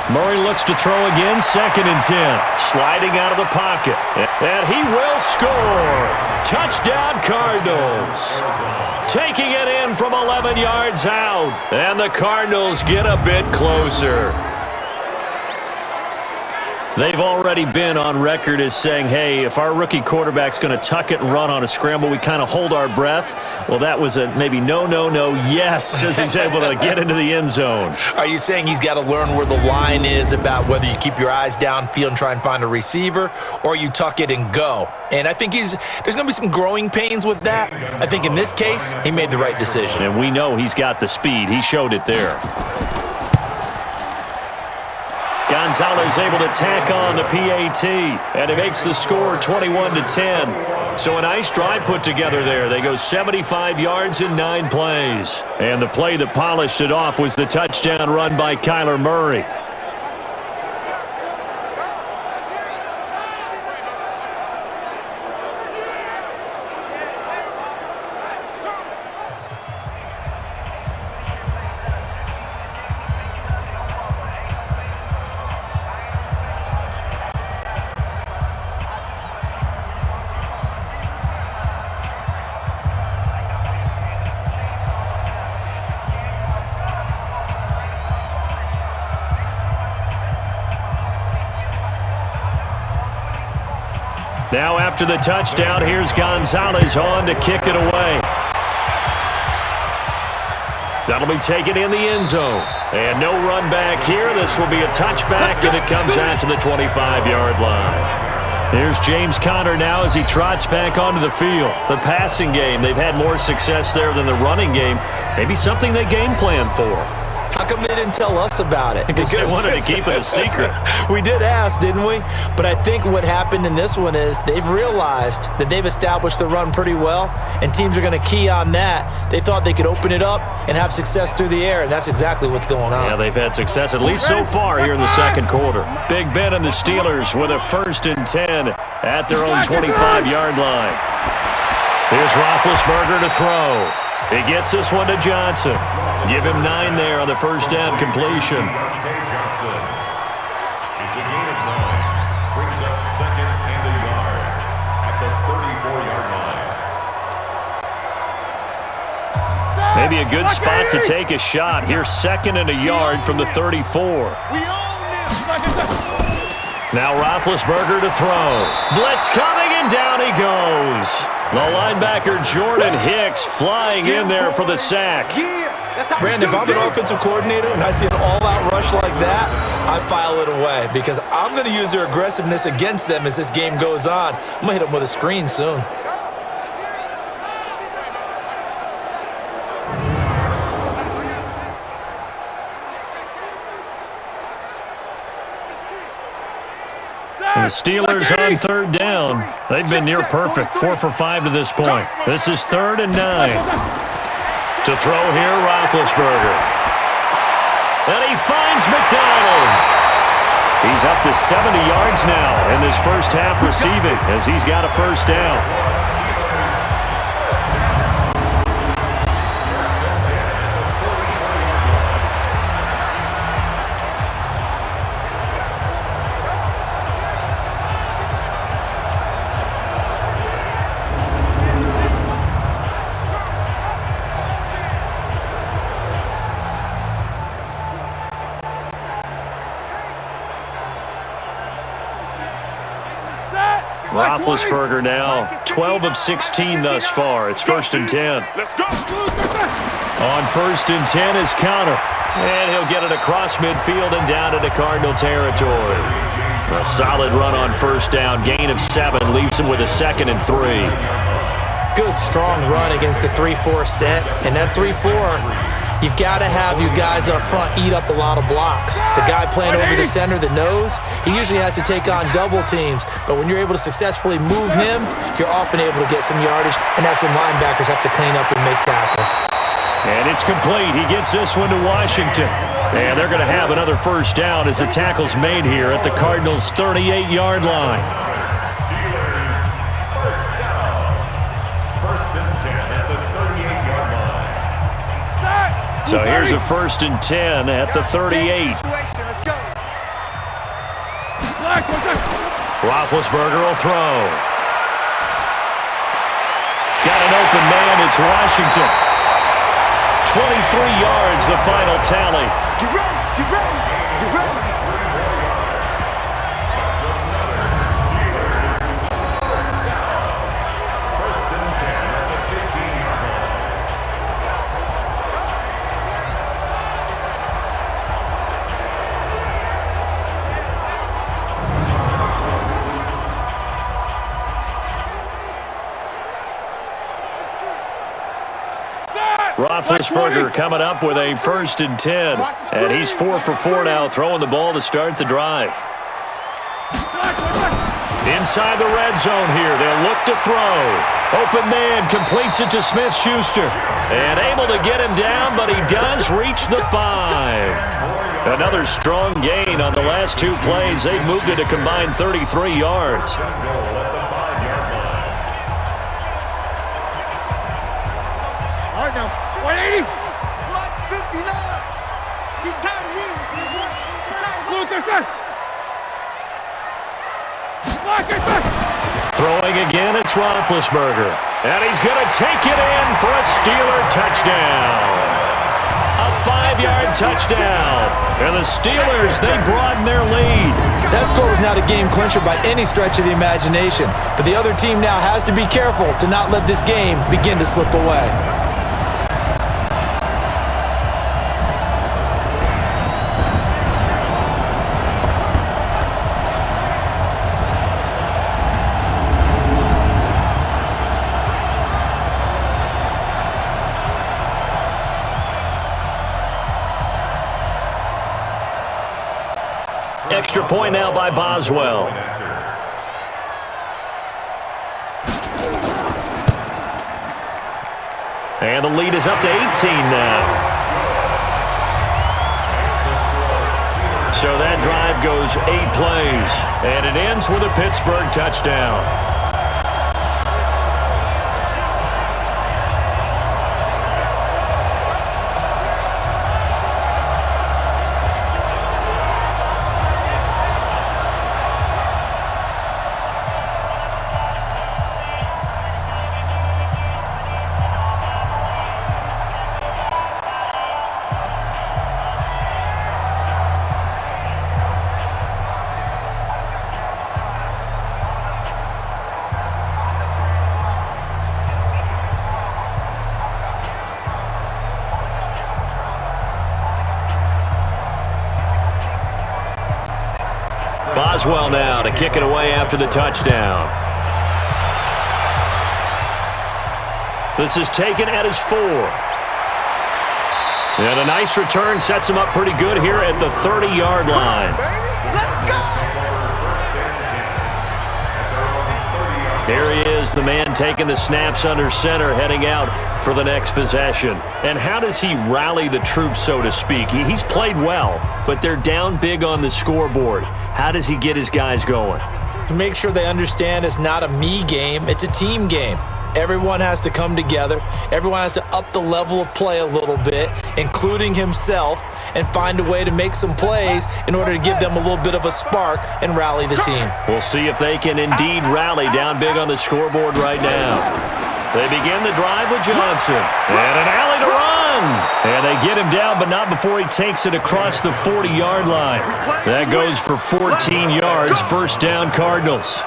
Murray looks to throw again, 2nd and 10. Sliding out of the pocket. And he will score. Touchdown, Cardinals. Taking it in from 11 yards out. And the Cardinals get a bit closer. They've already been on record as saying, hey, if our rookie quarterback's going to tuck it and run on a scramble, we kind of hold our breath. Well, that was a maybe no, yes, as he's able to get into the end zone. Are you saying he's got to learn where the line is about whether you keep your eyes downfield and try and find a receiver, or you tuck it and go? And I think there's going to be some growing pains with that. I think in this case, he made the right decision. And we know he's got the speed. He showed it there. Gonzalez able to tack on the PAT, and it makes the score 21-10. So a nice drive put together there. They go 75 yards in 9 plays. And the play that polished it off was the touchdown run by Kyler Murray. Now after the touchdown, here's Gonzalez on to kick it away. That'll be taken in the end zone. And no run back here. This will be a touchback, and it comes out to the 25-yard line. Here's James Conner now as he trots back onto the field. The passing game, they've had more success there than the running game. Maybe something they game plan for. How come they didn't tell us about it? Because they wanted to keep it a secret. We did ask, didn't we? But I think what happened in this one is they've realized that they've established the run pretty well, and teams are going to key on that. They thought they could open it up and have success through the air, and that's exactly what's going on. Yeah, they've had success, at least so far here in the second quarter. Big Ben and the Steelers with a 1st and 10 at their own 25-yard line. Here's Roethlisberger to throw. He gets this one to Johnson. Give him 9 there on the first down completion. It's a gain of 9. Brings up 2nd and a yard at the 34-yard line. Maybe a good spot to take a shot. Here's 2nd and a yard from the 34. Now Roethlisberger to throw. Blitz coming, and down he goes. The linebacker Jordan Hicks flying in there for the sack. Brandon, if I'm an offensive coordinator and I see an all-out rush like that, I file it away because I'm going to use their aggressiveness against them as this game goes on. I'm going to hit them with a screen soon. The Steelers on 3rd down. They've been near perfect, 4 for 5 to this point. This is 3rd and 9. To throw here, Roethlisberger. And he finds McDonald. He's up to 70 yards now in this first half receiving as he's got a first down. Roethlisberger now 12 of 16 thus far. It's 1st and 10. Let's go. On 1st and 10 is Conner. And he'll get it across midfield and down into Cardinal territory. A solid run on first down. Gain of 7 leaves him with a 2nd and 3. Good, strong run against the 3-4 set. And that 3-4, you've got to have you guys up front eat up a lot of blocks. The guy playing over the center, the nose, he usually has to take on double teams. But when you're able to successfully move him, you're often able to get some yardage, and that's when linebackers have to clean up and make tackles. And it's complete. He gets this one to Washington. And they're going to have another first down as the tackle's made here at the Cardinals' 38-yard line. So here's a 1st and 10 at the 38. Let's go. Roethlisberger will throw. Got an open man. It's Washington. 23 yards, the final tally. Get ready. Get ready. Get ready. First and 10 at the 15-yard line. Roethlisberger coming up with a 1st and 10. And he's 4 for 4 now, throwing the ball to start the drive. Inside the red zone here, they'll look to throw. Open man completes it to Smith-Schuster. And able to get him down, but he does reach the 5. Another strong gain on the last 2 plays. They've moved it a combined 33 yards. All right, now. 180. Plus 59. He's tired of you. Look, that's it. Throwing again, it's Roethlisberger. And he's going to take it in for a Steeler touchdown. A 5-yard touchdown. And the Steelers, they broaden their lead. That score was not a game clincher by any stretch of the imagination. But the other team now has to be careful to not let this game begin to slip away. Extra point now by Boswell. And the lead is up to 18 now. So that drive goes 8 plays, and it ends with a Pittsburgh touchdown. Boswell now to kick it away after the touchdown. This is taken at his 4. And a nice return sets him up pretty good here at the 30-yard line. Let's go. Here he is, the man taking the snaps under center, heading out for the next possession. And how does he rally the troops, so to speak? He's played well, but they're down big on the scoreboard. How does he get his guys going? To make sure they understand it's not a me game, it's a team game. Everyone has to come together. Everyone has to up the level of play a little bit, including himself, and find a way to make some plays in order to give them a little bit of a spark and rally the team. We'll see if they can indeed rally down big on the scoreboard right now. They begin the drive with Johnson. And an alley to run. And they get him down, but not before he takes it across the 40-yard line. That goes for 14 yards, first down Cardinals.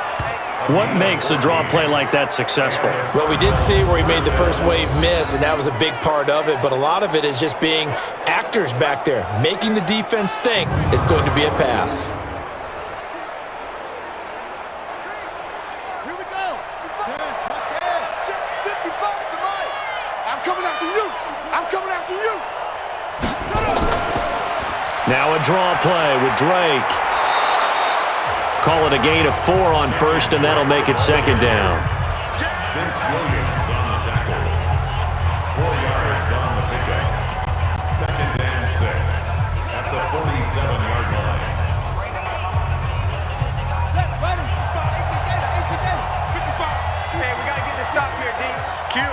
What makes a draw play like that successful? Well, we did see where he made the first wave miss, and that was a big part of it. But a lot of it is just being actors back there, making the defense think it's going to be a pass. Here we go. 55 to Mike. I'm coming after you. I'm coming after you. Now a draw play with Drake. Call it a gain of 4 on first, and that'll make it second down. Vince Williams on the tackle. 4 yards on the pickup. Second and 6 at the 47-yard line. Man, we got to get this stop here, D. Kill.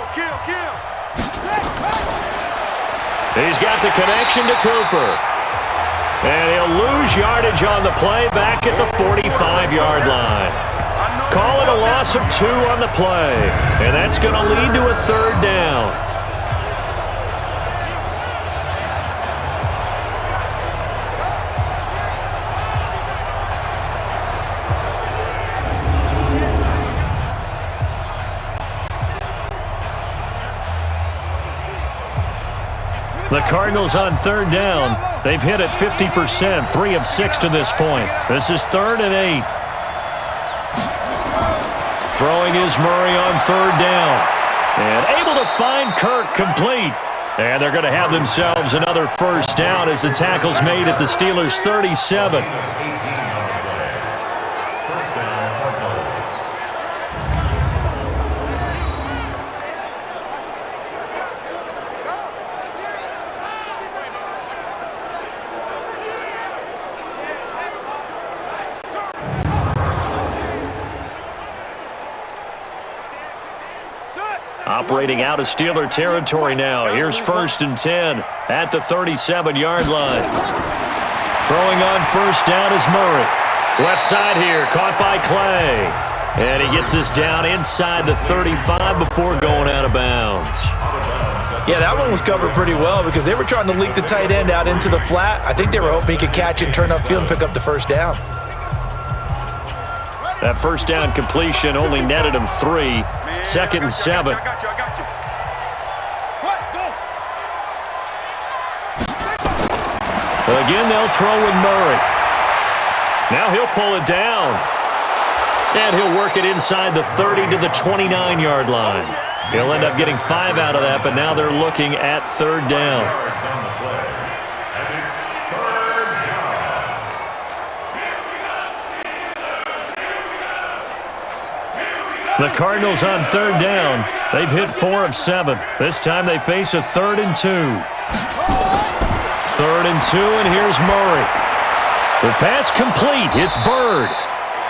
He's got the connection to Cooper. And he'll lose yardage on the play back at the 45-yard line. Call it a loss of 2 on the play. And that's going to lead to a 3rd down. The Cardinals on 3rd down. They've hit it 50%, 3 of 6 to this point. This is 3rd and 8. Throwing is Murray on 3rd down. And able to find Kirk complete. And they're going to have themselves another 1st down as the tackle's made at the Steelers' 37. Operating out of Steeler territory now. Here's 1st and 10 at the 37-yard line. Throwing on 1st down is Murray. Left side here, caught by Clay. And he gets this down inside the 35 before going out of bounds. Yeah, that one was covered pretty well because they were trying to leak the tight end out into the flat. I think they were hoping he could catch it and turn upfield and pick up the 1st down. That 1st down completion only netted him 3. 2nd and 7. I got you. What? Go. Again, they'll throw with Murray. Now he'll pull it down. And he'll work it inside the 30 to the 29-yard line. He'll end up getting 5 out of that, but now they're looking at 3rd down. The Cardinals on 3rd down. They've hit 4 of 7. This time they face a 3rd and 2. 3rd and 2, and here's Murray. The pass complete. It's Bird.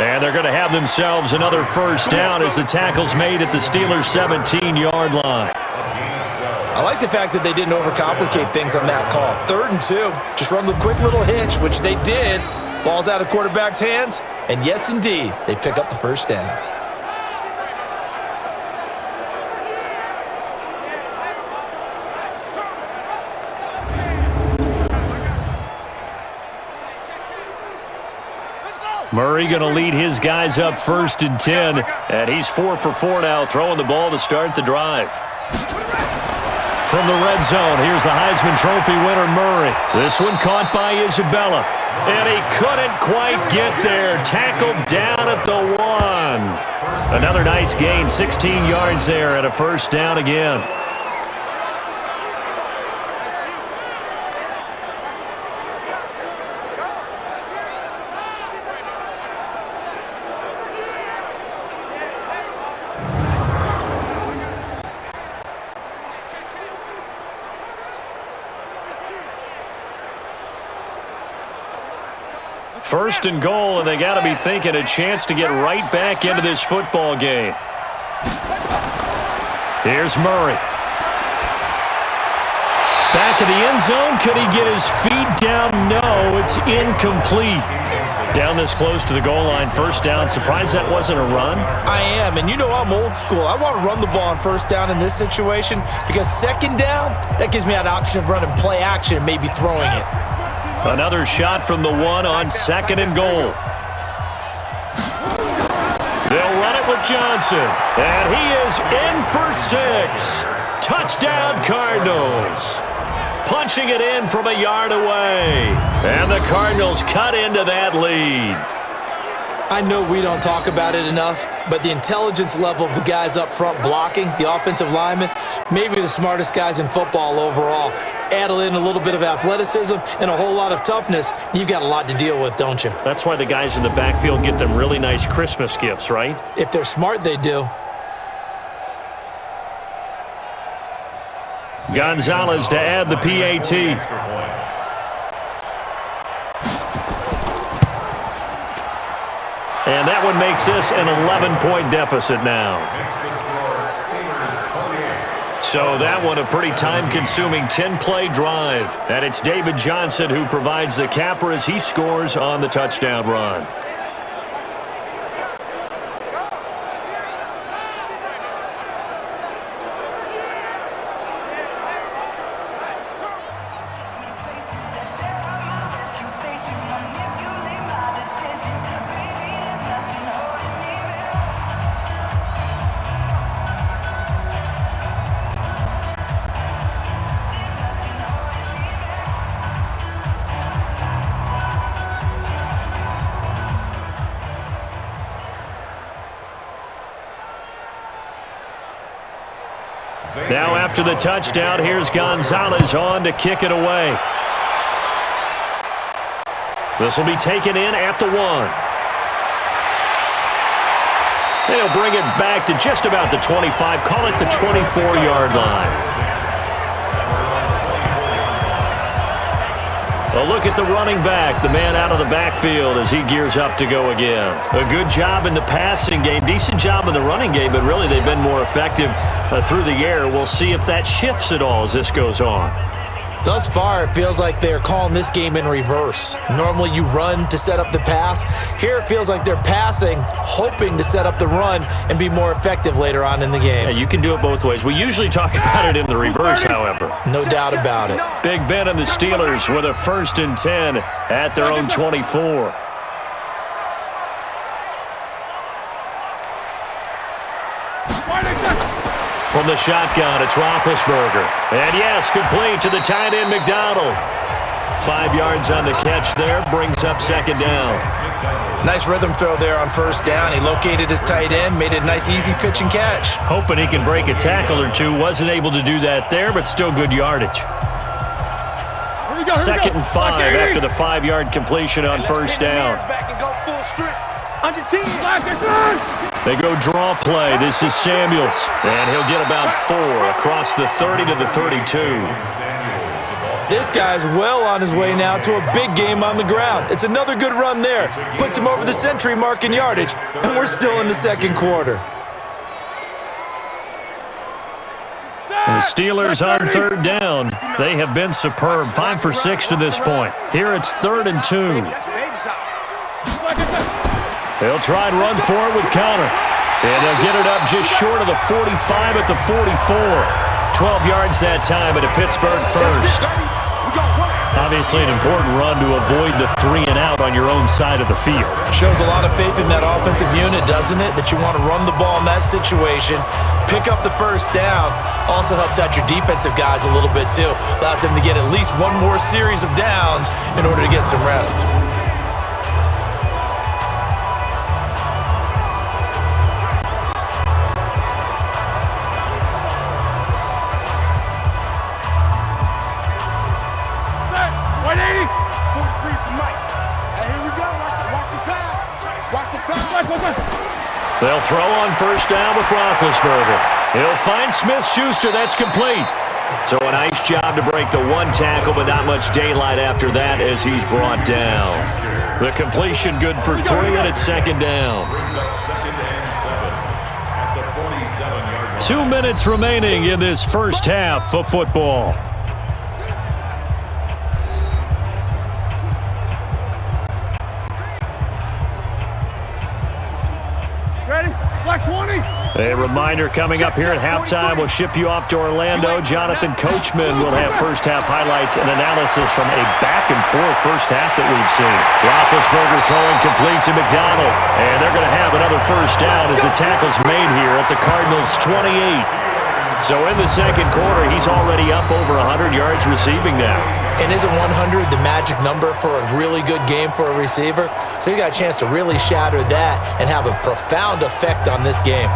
And they're going to have themselves another 1st down as the tackle's made at the Steelers' 17-yard line. I like the fact that they didn't overcomplicate things on that call. 3rd and 2. Just run the quick little hitch, which they did. Ball's out of quarterback's hands. And yes, indeed, they pick up the 1st down. Murray going to lead his guys up 1st and 10. And he's 4 for 4 now, throwing the ball to start the drive. From the red zone, here's the Heisman Trophy winner, Murray. This one caught by Isabella. And he couldn't quite get there. Tackled down at the 1. Another nice gain, 16 yards there, and a 1st down again. First and goal, and they got to be thinking a chance to get right back into this football game. Here's Murray. Back of the end zone. Could he get his feet down? No, it's incomplete. Down this close to the goal line, 1st down. Surprised that wasn't a run? I am, and you know I'm old school. I want to run the ball on 1st down in this situation because 2nd down, that gives me an option of running play action and maybe throwing it. Another shot from the 1 on 2nd and goal. They'll run it with Johnson. And he is in for 6. Touchdown, Cardinals. Punching it in from a yard away. And the Cardinals cut into that lead. I know we don't talk about it enough, but the intelligence level of the guys up front blocking, the offensive linemen, maybe the smartest guys in football overall. Add in a little bit of athleticism and a whole lot of toughness, you've got a lot to deal with, don't you? That's why the guys in the backfield get them really nice Christmas gifts, right? If they're smart, they do. Gonzalez to add the PAT. And that one makes this an 11-point deficit now. So that one a pretty time-consuming 10-play drive. And it's David Johnson who provides the capper as he scores on the touchdown run. Now after the touchdown, here's Gonzalez on to kick it away. This will be taken in at the 1. They'll bring it back to just about the 25, call it the 24-yard line. A look at the running back, the man out of the backfield as he gears up to go again. A good job in the passing game, decent job in the running game, but really they've been more effective through the air. We'll see if that shifts at all as this goes on. Thus far, it feels like they're calling this game in reverse. Normally you run to set up the pass. Here it feels like they're passing, hoping to set up the run and be more effective later on in the game. Yeah, you can do it both ways. We usually talk about it in the reverse, however. No doubt about it. Big Ben and the Steelers with a 1st and 10 at their own 24. From the shotgun, it's Roethlisberger. And yes, complete to the tight end, McDonald. 5 yards on the catch there, brings up 2nd down. Nice rhythm throw there on 1st down. He located his tight end, made it a nice easy pitch and catch. Hoping he can break a tackle or two. Wasn't able to do that there, but still good yardage. 2nd and 5 after the 5-yard completion on 1st down. They go draw play. This is Samuels. And he'll get about 4 across the 30 to the 32. This guy's well on his way now to a big game on the ground. It's another good run there. Puts him over the century mark in yardage, and we're still in the 2nd quarter. The Steelers on 3rd down. They have been superb. 5 for 6 to this point. Here it's 3rd and 2. They'll try and run for it with Connor. And they'll get it up just short of the 45 at the 44. 12 yards that time at a Pittsburgh 1st. Obviously an important run to avoid the 3 and out on your own side of the field. Shows a lot of faith in that offensive unit, doesn't it? That you want to run the ball in that situation, pick up the 1st down. Also helps out your defensive guys a little bit too. Allows them to get at least one more series of downs in order to get some rest. They'll throw on 1st down with Roethlisberger. He'll find Smith-Schuster. That's complete. So a nice job to break the 1 tackle, but not much daylight after that as he's brought down. The completion good for 3, and it's 2nd down. 2 minutes remaining in this first half of football. A reminder coming up here at halftime. We'll ship you off to Orlando. Jonathan Coachman will have first half highlights and analysis from a back-and-forth first half that we've seen. Roethlisberger throwing complete to McDonald. And they're going to have another 1st down as the tackle's made here at the Cardinals' 28. So in the 2nd quarter, he's already up over 100 yards receiving now. And isn't 100 the magic number for a really good game for a receiver? So he got a chance to really shatter that and have a profound effect on this game.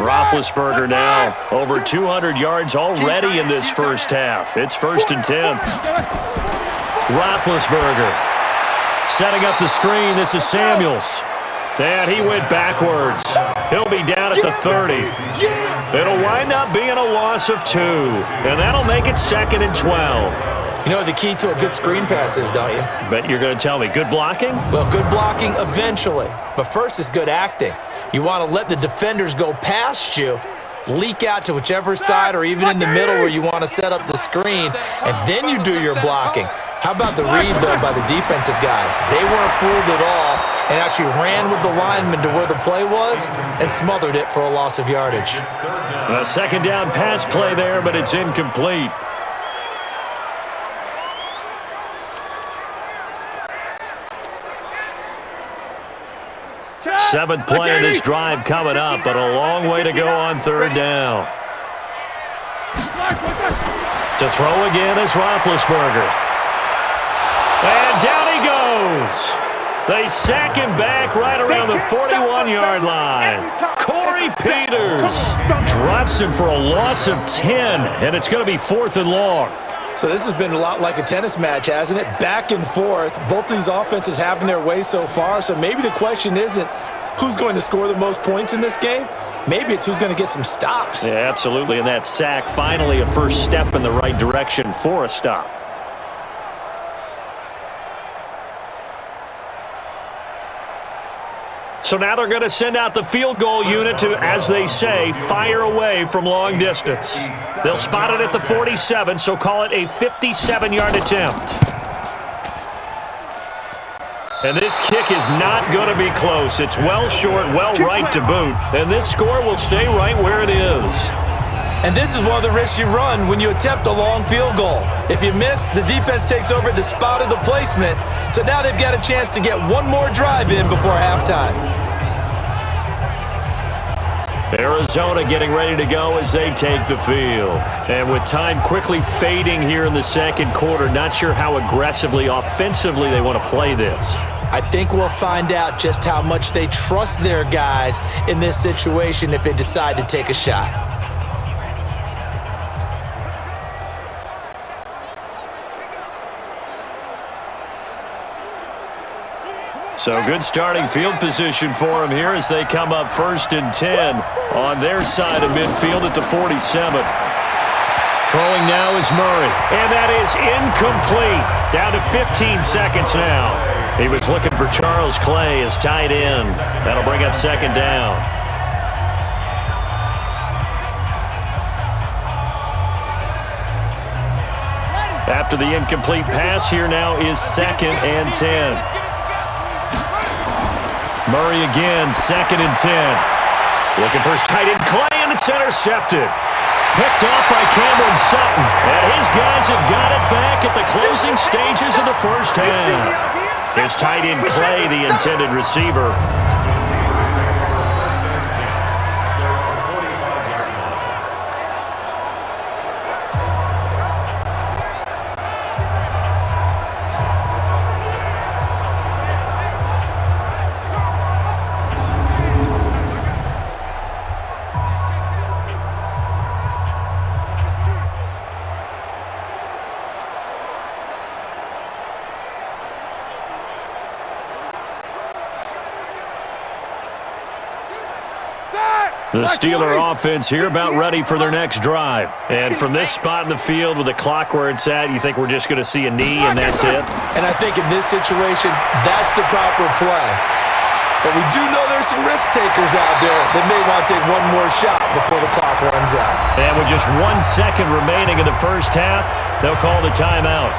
Roethlisberger now over 200 yards already in this first half. It's 1st and 10. Roethlisberger setting up the screen. This is Samuels. And he went backwards. He'll be down at the 30. It'll wind up being a loss of 2. And that'll make it 2nd and 12. You know what the key to a good screen pass is, don't you? Bet you're going to tell me. Good blocking? Well, good blocking eventually. But first is good acting. You want to let the defenders go past you, leak out to whichever side or even in the middle where you want to set up the screen, and then you do your blocking. How about the read, though, by the defensive guys? They weren't fooled at all and actually ran with the lineman to where the play was and smothered it for a loss of yardage. A second down pass play there, but it's incomplete. Seventh play of this drive coming up, but a long way to go on third down. To throw again is Roethlisberger. And down he goes. They sack him back right around the 41-yard line. Corey Peters drops him for a loss of 10, and it's going to be 4th and long. So this has been a lot like a tennis match, hasn't it? Back and forth. Both of these offenses having their way so far, so maybe the question isn't who's going to score the most points in this game. Maybe it's who's going to get some stops. Yeah, absolutely, and that sack finally a first step in the right direction for a stop. So now they're going to send out the field goal unit to, as they say, fire away from long distance. They'll spot it at the 47, so call it a 57-yard attempt. And this kick is not going to be close. It's well short, well right to boot. And this score will stay right where it is. And this is one of the risks you run when you attempt a long field goal. If you miss, the defense takes over at the spot of the placement. So now they've got a chance to get one more drive in before halftime. Arizona getting ready to go as they take the field. And with time quickly fading here in the second quarter, not sure how aggressively, offensively they want to play this. I think we'll find out just how much they trust their guys in this situation if they decide to take a shot. So good starting field position for them here as they come up 1st and 10 on their side of midfield at the 47. Throwing now is Murray, and that is incomplete. Down to 15 seconds now. He was looking for Charles Clay as tight end. That'll bring up second down. After the incomplete pass, here now is 2nd and 10. Murray again, 2nd and 10. Looking for his tight end Clay, and it's intercepted. Picked off by Cameron Sutton. And his guys have got it back at the closing stages of the first half. His tight end Clay, the intended receiver. The Steeler offense here about ready for their next drive. And from this spot in the field with the clock where it's at, you think we're just going to see a knee and that's it? And I think in this situation, that's the proper play. But we do know there's some risk takers out there that may want to take one more shot before the clock runs out. And with just 1 second remaining in the first half, they'll call the timeout.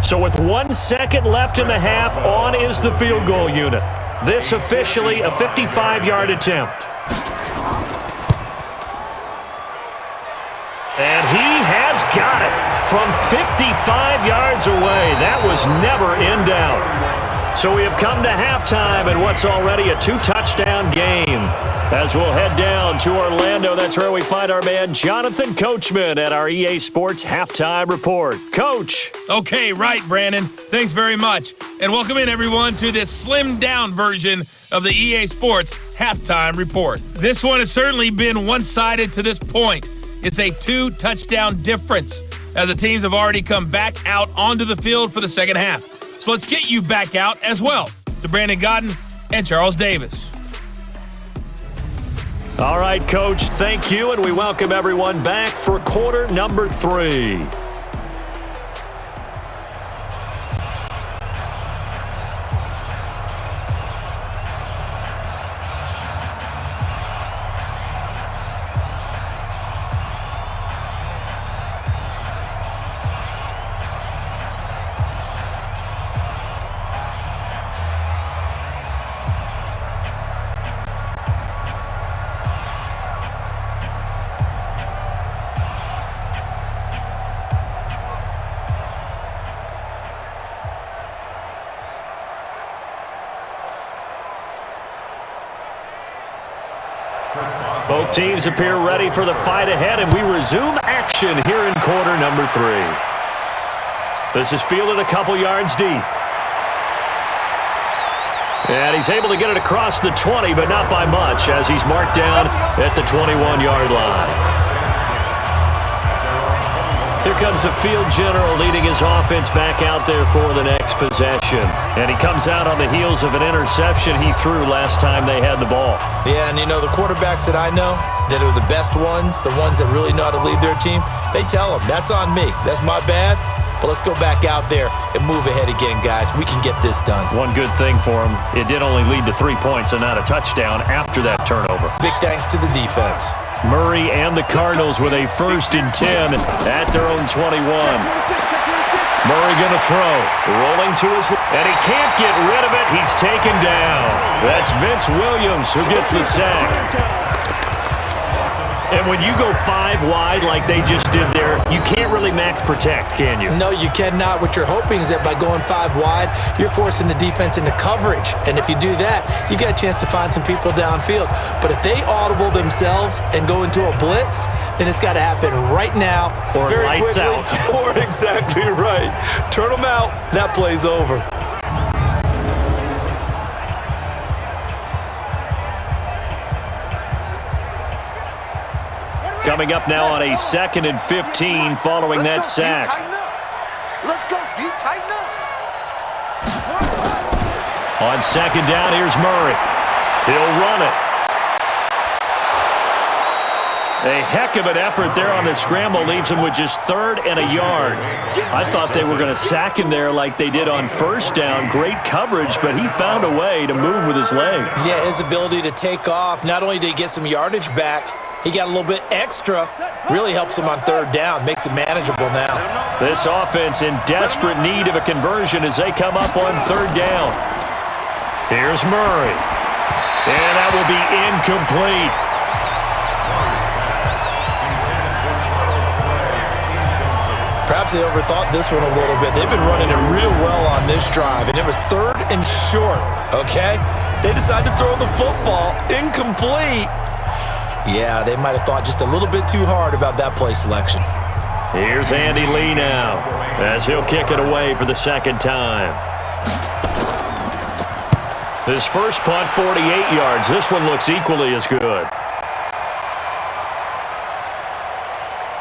So with 1 second left in the half, on is the field goal unit. This officially a 55-yard attempt. And he has got it from 55 yards away. That was never in doubt. So we have come to halftime in what's already a 2-touchdown game. As we'll head down to Orlando, that's where we find our man Jonathan Coachman at our EA Sports Halftime Report. Coach. Okay, right, Brandon. Thanks very much. And welcome in, everyone, to this slimmed-down version of the EA Sports Halftime Report. This one has certainly been one-sided to this point. It's a 2-touchdown difference as the teams have already come back out onto the field for the second half. So let's get you back out as well to Brandon Godden and Charles Davis. All right, Coach, thank you, and we welcome everyone back for quarter number 3. Both teams appear ready for the fight ahead, and we resume action here in quarter number 3. This is fielded a couple yards deep. And he's able to get it across the 20, but not by much, as he's marked down at the 21-yard line. Here comes the field general leading his offense back out there for the next possession. And he comes out on the heels of an interception he threw last time they had the ball. Yeah, and you know, the quarterbacks that I know that are the best ones, the ones that really know how to lead their team, they tell them, that's on me. That's my bad. But let's go back out there and move ahead again, guys. We can get this done. One good thing for him, it did only lead to 3 points and not a touchdown after that turnover. Big thanks to the defense. Murray and the Cardinals with a 1st and 10 at their own 21. Murray going to throw, rolling to his left, and he can't get rid of it. He's taken down. That's Vince Williams who gets the sack. And when you go 5 wide like they just did there, you can't really max protect, can you? No, you cannot. What you're hoping is that by going 5 wide, you're forcing the defense into coverage. And if you do that, you got a chance to find some people downfield. But if they audible themselves and go into a blitz, then it's got to happen right now, or very lights quickly, out. Or exactly right. Turn them out. That play's over. Coming up now on a 2nd and 15 following that sack. Let's go, D, tighten up. On 2nd down, here's Murray. He'll run it. A heck of an effort there on the scramble leaves him with just 3rd and a yard. I thought they were going to sack him there like they did on 1st down. Great coverage, but he found a way to move with his legs. Yeah, his ability to take off. Not only did he get some yardage back, he got a little bit extra. Really helps him on 3rd down. Makes it manageable now. This offense in desperate need of a conversion as they come up on 3rd down. Here's Murray. And that will be incomplete. Perhaps they overthought this one a little bit. They've been running it real well on this drive, and it was 3rd and short, okay? They decided to throw the football. Incomplete. Yeah, they might have thought just a little bit too hard about that play selection. Here's Andy Lee now as he'll kick it away for the 2nd time. His first punt, 48 yards. This one looks equally as good.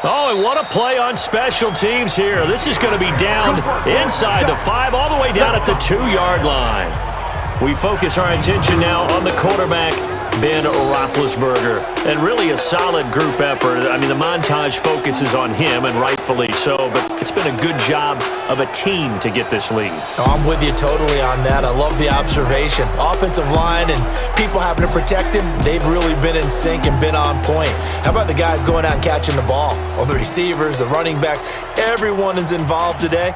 Oh, and what a play on special teams here. This is going to be down inside the 5, all the way down at the 2-yard line. We focus our attention now on the quarterback, Ben Roethlisberger, and really a solid group effort. I mean, the montage focuses on him, and rightfully so, but it's been a good job of a team to get this lead. Oh, I'm with you totally on that. I love the observation. Offensive line and people having to protect him, they've really been in sync and been on point. How about the guys going out and catching the ball? Well, the receivers, the running backs, everyone is involved today.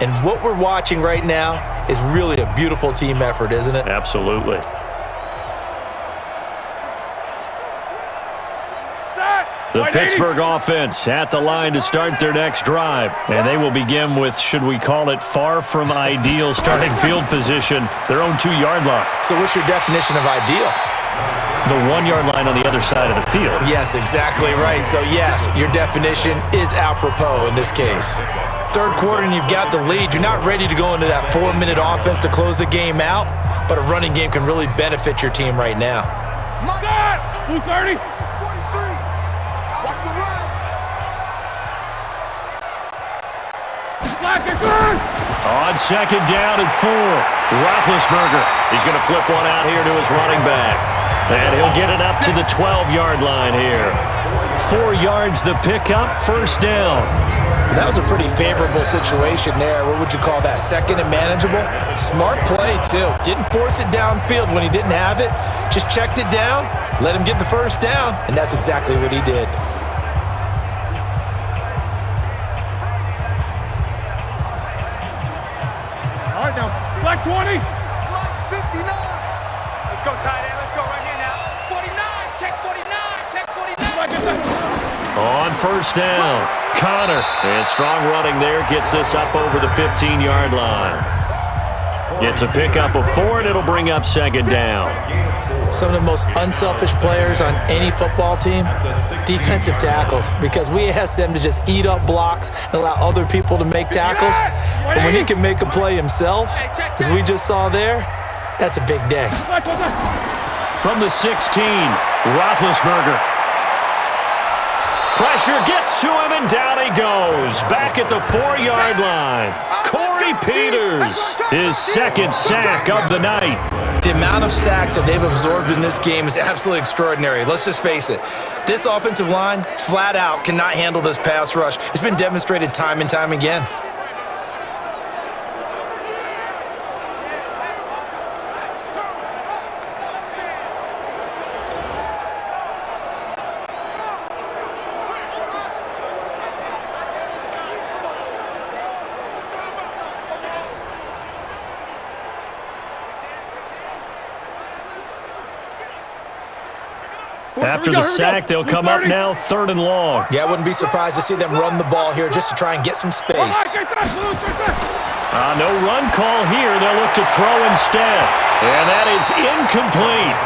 And what we're watching right now is really a beautiful team effort, isn't it? Absolutely. The Pittsburgh offense at the line to start their next drive. And they will begin with, should we call it, far from ideal starting field position, their own 2-yard line. So what's your definition of ideal? The 1-yard line on the other side of the field. Yes, exactly right. So yes, your definition is apropos in this case. 3rd quarter and you've got the lead. You're not ready to go into that 4-minute offense to close the game out, but a running game can really benefit your team right now. My God! 230! On second down and 4, Roethlisberger. He's going to flip one out here to his running back. And he'll get it up to the 12-yard line here. 4 yards the pickup, first down. That was a pretty favorable situation there. What would you call that? Second and manageable? Smart play, too. Didn't force it downfield when he didn't have it. Just checked it down, let him get the first down, and that's exactly what he did. All right, now, flag 20. Flag 59. Let's go, tight end. Let's go right here now. 49. Check 49. Check 49. On first down, Connor. And strong running there gets this up over the 15-yard line. Gets a pickup of 4, and it'll bring up second down. Some of the most unselfish players on any football team, defensive tackles, because we ask them to just eat up blocks and allow other people to make tackles. But when he can make a play himself, as we just saw there, that's a big day. From the 16, Roethlisberger. Pressure gets to him, and down he goes. Back at the 4-yard line. Corey Peters, his second sack of the night. The amount of sacks that they've absorbed in this game is absolutely extraordinary. Let's just face it. This offensive line, flat out, cannot handle this pass rush. It's been demonstrated time and time again. After the sack, they'll come up now, 3rd and long. Yeah, I wouldn't be surprised to see them run the ball here just to try and get some space. No run call here. They'll look to throw instead. And that is incomplete.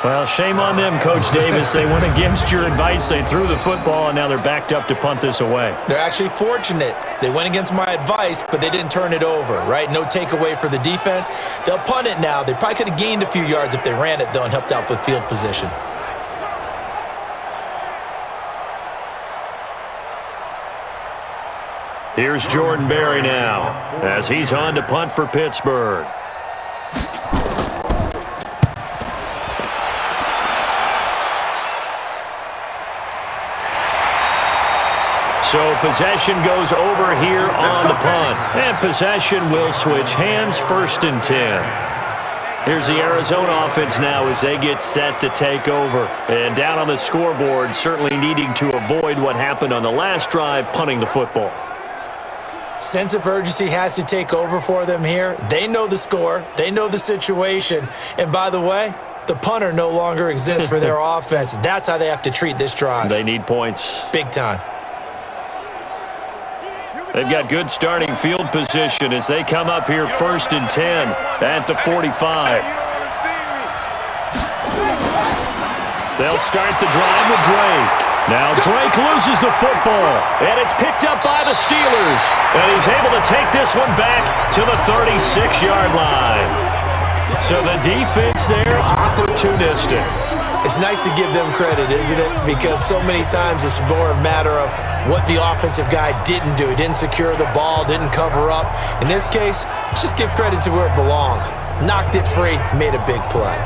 Well, shame on them, Coach Davis. They went against your advice. They threw the football, and now they're backed up to punt this away. They're actually fortunate. They went against my advice, but they didn't turn it over, right? No takeaway for the defense. They'll punt it now. They probably could have gained a few yards if they ran it, though, and helped out with field position. Here's Jordan Berry now, as he's on to punt for Pittsburgh. So possession goes over here on the punt. And possession will switch hands, 1st and 10. Here's the Arizona offense now as they get set to take over. And down on the scoreboard, certainly needing to avoid what happened on the last drive, punting the football. Sense of urgency has to take over for them here. They know the score. They know the situation. And by the way, the punter no longer exists for their offense. That's how they have to treat this drive. They need points. Big time. They've got good starting field position as they come up here 1st and 10 at the 45. They'll start the drive with Drake. Now Drake loses the football, and it's picked up by the Steelers. And he's able to take this one back to the 36-yard line. So the defense there, opportunistic. It's nice to give them credit, isn't it? Because so many times it's more a matter of what the offensive guy didn't do. He didn't secure the ball, didn't cover up. In this case, let's just give credit to where it belongs. Knocked it free, made a big play.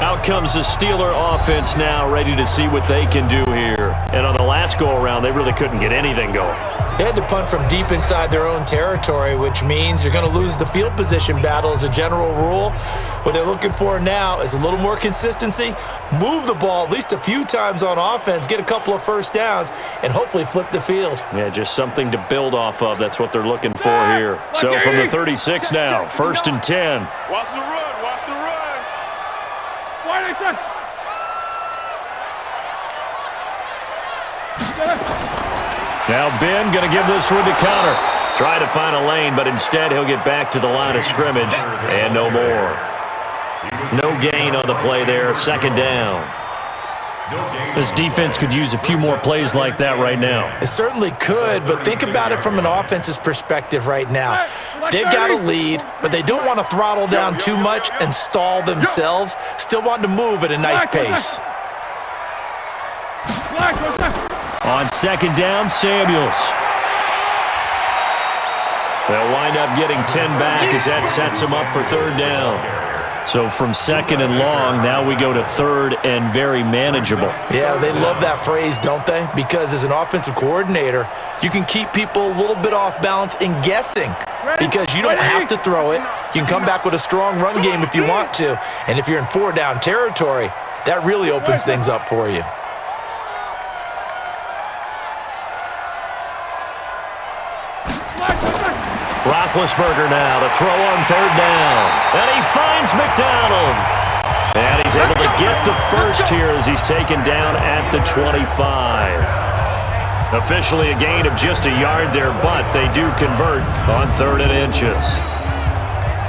Out comes the Steeler offense now, ready to see what they can do here. And on the last go-around, they really couldn't get anything going. They had to punt from deep inside their own territory, which means you're going to lose the field position battle as a general rule. What they're looking for now is a little more consistency, move the ball at least a few times on offense, get a couple of first downs, and hopefully flip the field. Yeah, just something to build off of. That's what they're looking for here. So from the 36 now, 1st and 10. Watch the run. Watch the run. Why are they trying? Now Ben going to give this one to Connor. Try to find a lane, but instead he'll get back to the line of scrimmage and no more. No gain on the play there, 2nd down. This defense could use a few more plays like that right now. It certainly could, but think about it from an offense's perspective right now. They've got a lead, but they don't want to throttle down too much and stall themselves. Still want to move at a nice pace. On second down, Samuels. They'll wind up getting 10 back as that sets them up for third down. So from second and long, now we go to third and very manageable. Yeah, they love that phrase, don't they? Because as an offensive coordinator, you can keep people a little bit off balance and guessing because you don't have to throw it. You can come back with a strong run game if you want to. And if you're in four-down territory, that really opens things up for you. Roethlisberger now to throw on third down. And he finds McDonald. And he's able to get the first here as he's taken down at the 25. Officially a gain of just a yard there, but they do convert on 3rd and inches.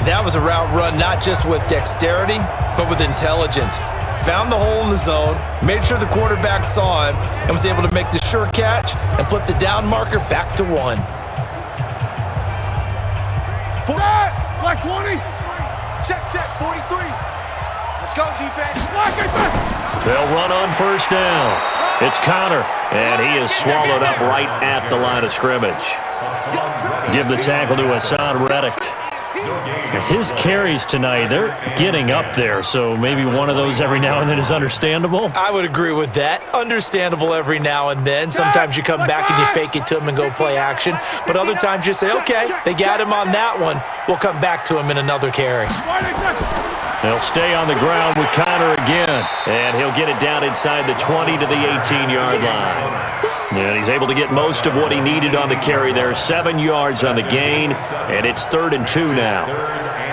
That was a route run not just with dexterity, but with intelligence. Found the hole in the zone, made sure the quarterback saw him, and was able to make the sure catch and flip the down marker back to 1. Black 20. Check, 43. Let's go, defense. They'll run on first down. It's Connor, and he is swallowed up right at the line of scrimmage. Give the tackle to Hassan Reddick. His carries tonight, they're getting up there, so maybe one of those every now and then is understandable. I would agree with that. Understandable every now and then. Sometimes you come back and you fake it to him and go play action. But other times you say, okay, they got him on that one. We'll come back to him in another carry. They'll stay on the ground with Connor again, and he'll get it down inside the 20 to the 18-yard line. And he's able to get most of what he needed on the carry there. 7 yards on the gain, and it's 3rd and 2 now.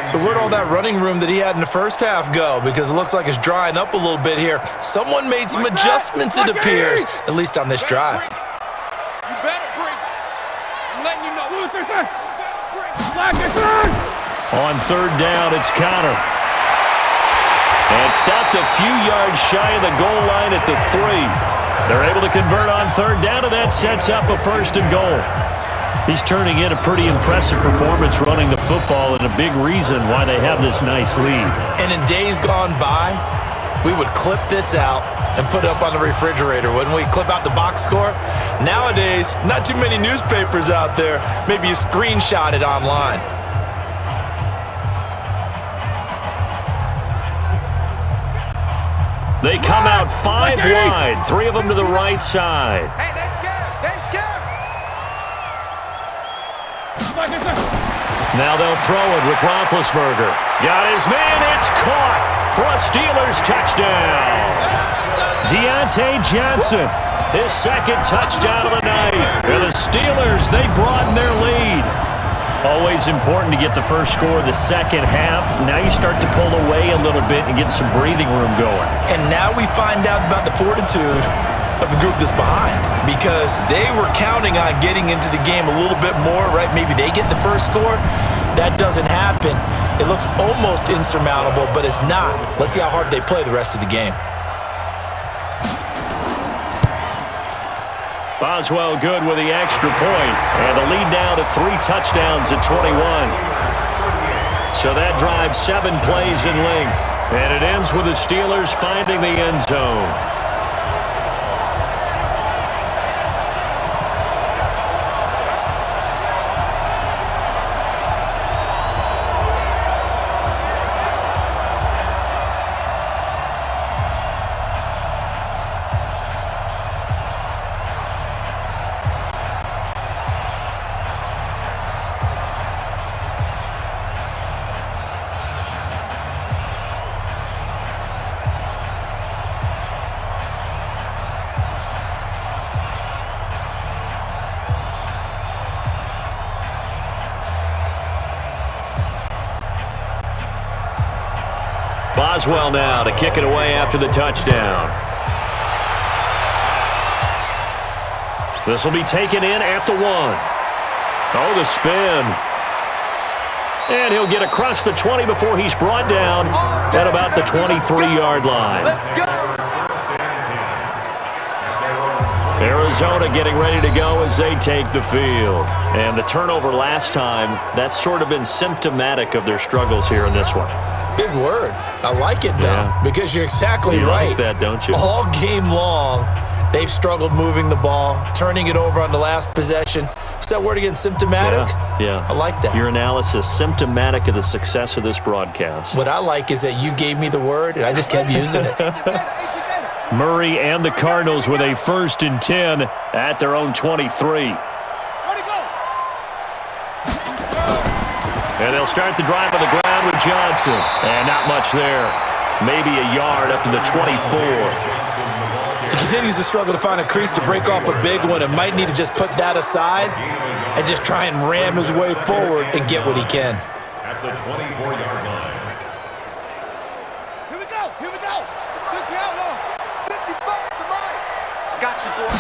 So where'd all that running room that he had in the first half go? Because it looks like it's drying up a little bit here. Someone made some adjustments, it appears, at least on this drive. You better break. I'm letting you know. On 3rd down, it's Connor. And stopped a few yards shy of the goal line at the 3. They're able to convert on 3rd down, and that sets up a 1st and goal. He's turning in a pretty impressive performance running the football, and a big reason why they have this nice lead. And in days gone by, we would clip this out and put it up on the refrigerator, wouldn't we? Clip out the box score. Nowadays, not too many newspapers out there. Maybe you screenshot it online. They come out 5 wide, 3 of them to the right side. Hey, they're scared. They're scared. Now they'll throw it with Roethlisberger. Got his man. It's caught for a Steelers touchdown. Deontay Johnson, his 2nd touchdown of the night. And the Steelers, they broaden their lead. Always important to get the first score of the second half. Now you start to pull away a little bit and get some breathing room going. And now we find out about the fortitude of the group that's behind, because they were counting on getting into the game a little bit more, right? Maybe they get the first score. That doesn't happen. It looks almost insurmountable, but it's not. Let's see how hard they play the rest of the game. Boswell good with the extra point, and the lead now to 3 touchdowns at 21. So that drives 7 plays in length, and it ends with the Steelers finding the end zone. Boswell now to kick it away after the touchdown. This will be taken in at the 1. Oh, the spin. And he'll get across the 20 before he's brought down at about the 23-yard line. Arizona getting ready to go as they take the field. And the turnover last time, that's sort of been symptomatic of their struggles here in this one. Big word. I like it, though, because you're exactly right. You like that, don't you? All game long, They've struggled moving the ball, turning it over on the last possession. Is that word again, symptomatic? Yeah. I like that. Your analysis, symptomatic of the success of this broadcast. What I like is that you gave me the word, and I just kept using it. Murray and the Cardinals with a 1st and 10 at their own 23. And they'll start the drive on the ground with Johnson. And not much there. Maybe a yard up to the 24. He continues to struggle to find a crease to break off a big one and might need to just put that aside and just try and ram his way forward and get what he can. At the 24-yard line. Here we go. 60 out on. 55 to mine. Got you, boy.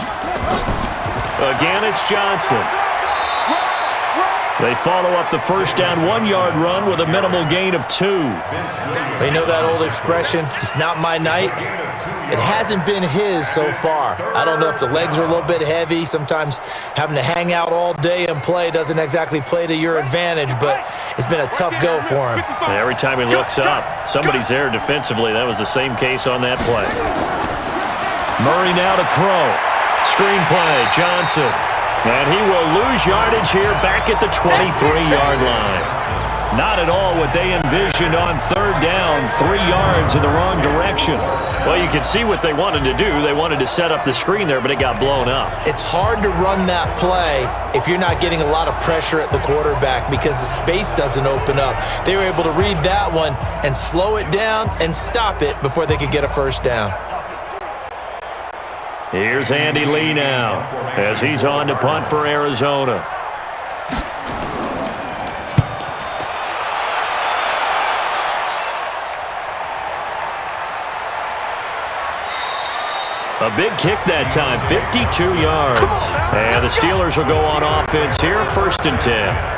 Again, it's Johnson. They follow up the first down 1-yard run with a minimal gain of 2. You know that old expression, it's not my night? It hasn't been his so far. I don't know if the legs are a little bit heavy. Sometimes having to hang out all day and play doesn't exactly play to your advantage, but it's been a tough go for him. And every time he looks up, somebody's there defensively. That was the same case on that play. Murray now to throw. Screen play, Johnson. And he will lose yardage here back at the 23-yard line. Not at all what they envisioned on 3rd down, 3 yards in the wrong direction. Well, you can see what they wanted to do. They wanted to set up the screen there, but it got blown up. It's hard to run that play if you're not getting a lot of pressure at the quarterback because the space doesn't open up. They were able to read that one and slow it down and stop it before they could get a 1st down. Here's Andy Lee now as he's on to punt for Arizona. A big kick that time, 52 yards. And the Steelers will go on offense here, 1st and 10.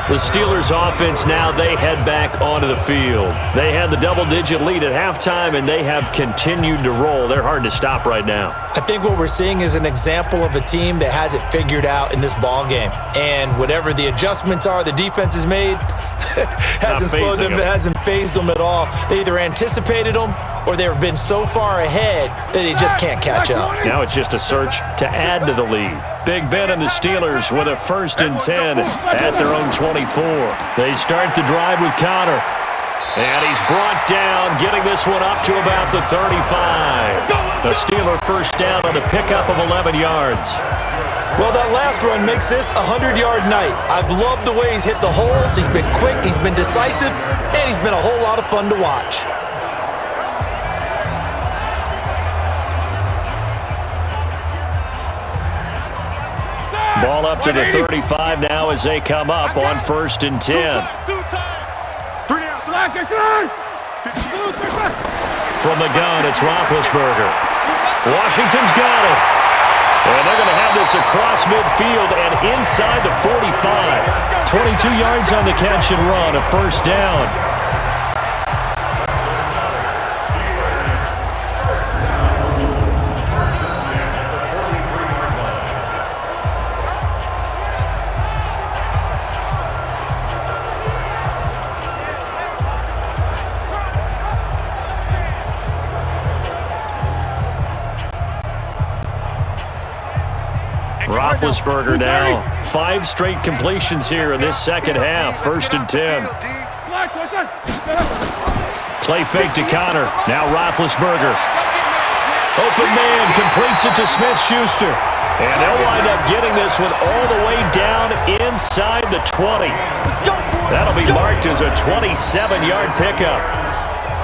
The Steelers offense now, they head back onto the field. They had the double-digit lead at halftime, and they have continued to roll. They're hard to stop right now. I think what we're seeing is an example of a team that has it figured out in this ball game. And whatever the adjustments are the defense has made hasn't slowed them, hasn't phased them at all. They either anticipated them or they've been so far ahead that they just can't catch up. Now it's just a search to add to the lead. Big Ben and the Steelers with a 1st and 10 at their own 24. They start the drive with Connor. And he's brought down, getting this one up to about the 35. The Steeler 1st down on the pickup of 11 yards. Well, that last run makes this a 100-yard night. I've loved the way he's hit the holes. He's been quick, he's been decisive, and he's been a whole lot of fun to watch. Ball up to the 35 now as they come up on 1st and 10. From the gun, it's Roethlisberger. Washington's got it. And they're going to have this across midfield and inside the 45. 22 yards on the catch and run, a 1st down. Roethlisberger now. 5 straight completions here in this second half. 1st and 10. Play fake to Connor. Now Roethlisberger. Open man completes it to Smith-Schuster. And they'll wind up getting this one all the way down inside the 20. That'll be marked as a 27-yard pickup.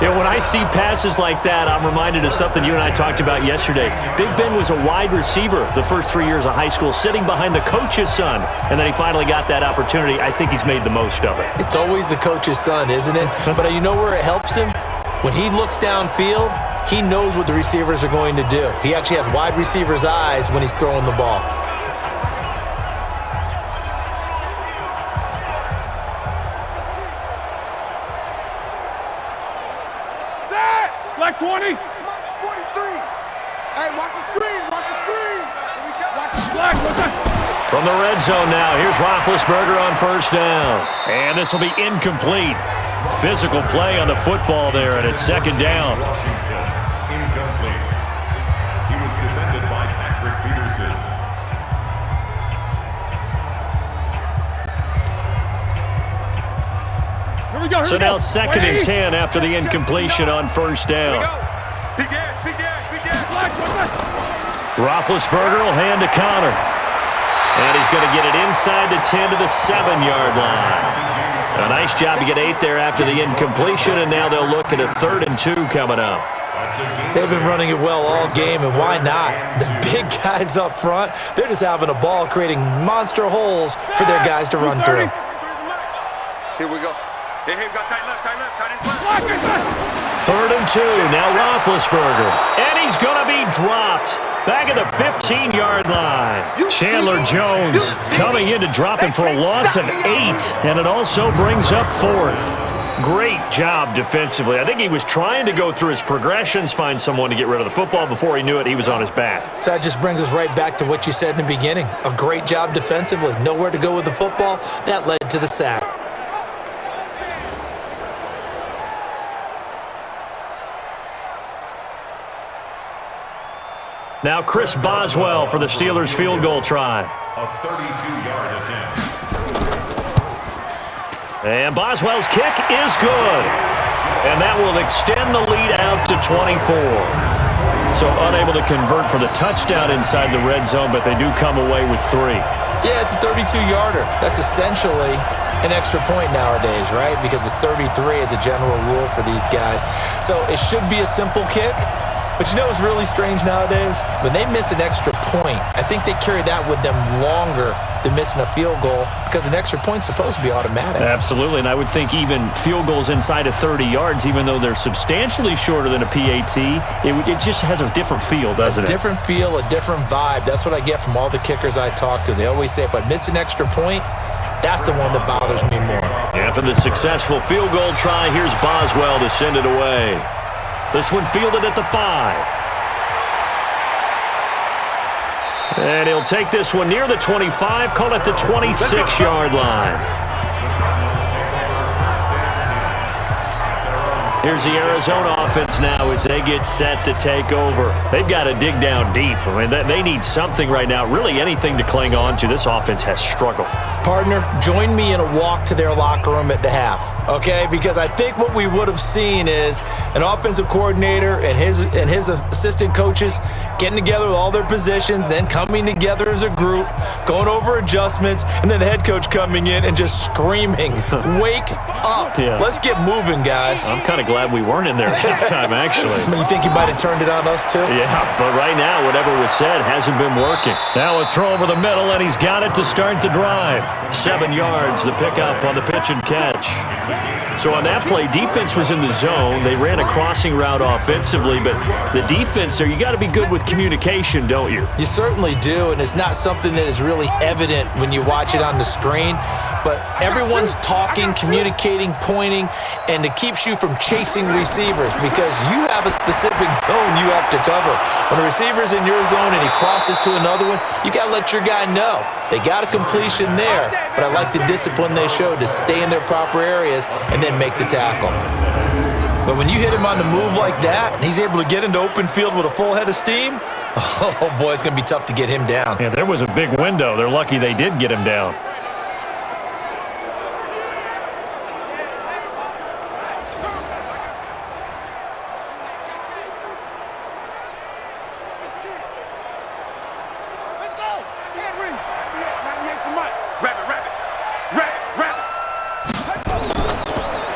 You know, when I see passes like that, I'm reminded of something you and I talked about yesterday. Big Ben was a wide receiver the first 3 years of high school, sitting behind the coach's son, and then he finally got that opportunity. I think he's made the most of it. It's always the coach's son, isn't it? But you know where it helps him? When he looks downfield, he knows what the receivers are going to do. He actually has wide receivers' eyes when he's throwing the ball. Black 20. March 43. Hey, watch the screen. Watch the screen. Watch the Black, what's that? From the red zone now, here's Roethlisberger on 1st down. And this will be incomplete. Physical play on the football there, and it's 2nd down. Washington, incomplete. He was defended by So now 2nd and 10 after the incompletion on first down. Roethlisberger will hand to Connor. And he's going to get it inside the 10 to the 7-yard line. A nice job to get 8 there after the incompletion, and now they'll look at a 3rd and 2 coming up. They've been running it well all game, and why not? The big guys up front, they're just having a ball, creating monster holes for their guys to run through. Here we go. Hey, we got tight left, tight left. 3rd and 2, now Roethlisberger. And he's going to be dropped back at the 15-yard line. Chandler Jones coming in to drop him for a loss of 8, and it also brings up 4th. Great job defensively. I think he was trying to go through his progressions, find someone to get rid of the football. Before he knew it, he was on his back. So that just brings us right back to what you said in the beginning. A great job defensively. Nowhere to go with the football. That led to the sack. Now Chris Boswell for the Steelers field goal try. A 32-yard attempt. And Boswell's kick is good. And that will extend the lead out to 24. So unable to convert for the touchdown inside the red zone, but they do come away with 3. Yeah, it's a 32-yarder. That's essentially an extra point nowadays, right? Because it's 33 as a general rule for these guys. So it should be a simple kick. But you know what's really strange nowadays? When they miss an extra point, I think they carry that with them longer than missing a field goal because an extra point's supposed to be automatic. Absolutely, and I would think even field goals inside of 30 yards, even though they're substantially shorter than a PAT, it just has a different feel, doesn't it? A different feel, a different vibe. That's what I get from all the kickers I talk to. They always say if I miss an extra point, that's the one that bothers me more. After the successful field goal try, here's Boswell to send it away. This one fielded at the 5. And he'll take this one near the 25, call it the 26-yard line. Here's the Arizona offense now as they get set to take over. They've got to dig down deep. I mean, they need something right now, really anything to cling on to. This offense has struggled. Partner, join me in a walk to their locker room at the half, okay? Because I think what we would have seen is an offensive coordinator and his assistant coaches getting together with all their positions, then coming together as a group, going over adjustments, and then the head coach coming in and just screaming, "Wake up. Yeah. Let's get moving, guys." I'm kind of glad we weren't in there at halftime, actually. I mean, you think you might have turned it on us, too? Yeah, but right now, whatever was said hasn't been working. Now a throw over the middle, and he's got it to start the drive. 7 yards, the pickup on the pitch and catch. So on that play, defense was in the zone. They ran a crossing route offensively, but the defense there, you got to be good with communication, don't you? You certainly do, and it's not something that is really evident when you watch it on the screen, but everyone's talking, communicating, pointing, and it keeps you from chasing receivers because you have a specific zone you have to cover. When a receiver's in your zone and he crosses to another one, you got to let your guy know. They got a completion there, but I like the discipline they showed to stay in their proper areas and then make the tackle. But when you hit him on the move like that, and he's able to get into open field with a full head of steam, oh boy, it's going to be tough to get him down. Yeah, there was a big window. They're lucky they did get him down.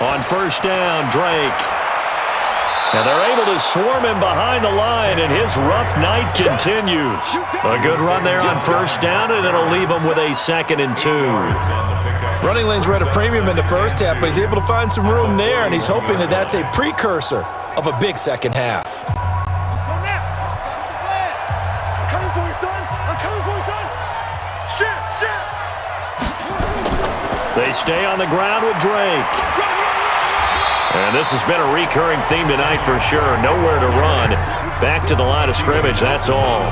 On first down, Drake. And they're able to swarm him behind the line, and his rough night continues. A good run there on first down, and it'll leave him with a 2nd and 2. Running lanes were at a premium in the first half, but he's able to find some room there, and he's hoping that that's a precursor of a big second half. They stay on the ground with Drake. And this has been a recurring theme tonight for sure. Nowhere to run. Back to the line of scrimmage, that's all.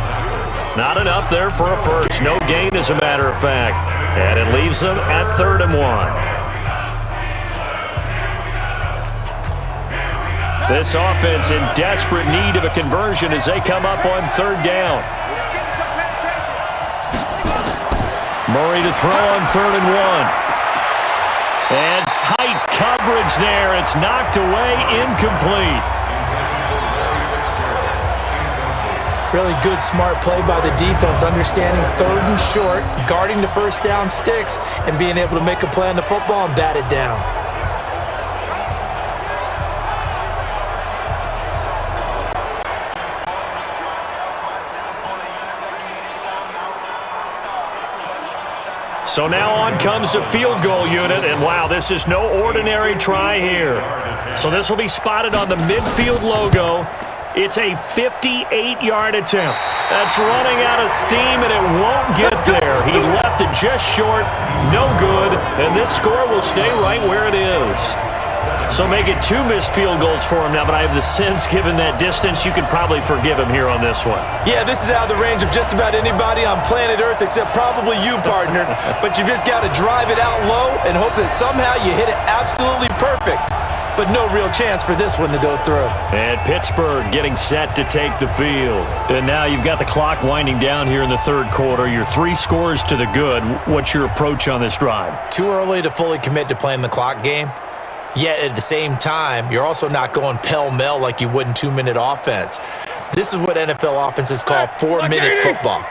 Not enough there for a first. No gain, as a matter of fact. And it leaves them at 3rd and 1. This offense in desperate need of a conversion as they come up on 3rd down. Murray to throw on 3rd and 1. And tight coverage there. It's knocked away, incomplete. Really good, smart play by the defense, understanding 3rd and short, guarding the first down sticks, and being able to make a play on the football and bat it down. So now on comes the field goal unit, and wow, this is no ordinary try here. So this will be spotted on the midfield logo. It's a 58-yard attempt. That's running out of steam, and it won't get there. He left it just short, no good, and this score will stay right where it is. So make it 2 missed field goals for him now, but I have the sense, given that distance, you could probably forgive him here on this one. Yeah, this is out of the range of just about anybody on planet Earth except probably you, partner. But you just got to drive it out low and hope that somehow you hit it absolutely perfect. But no real chance for this one to go through. And Pittsburgh getting set to take the field. And now you've got the clock winding down here in the 3rd quarter. You're 3 scores to the good. What's your approach on this drive? Too early to fully commit to playing the clock game. Yet at the same time, you're also not going pell-mell like you would in 2-minute offense. This is what NFL offenses call 4-minute football.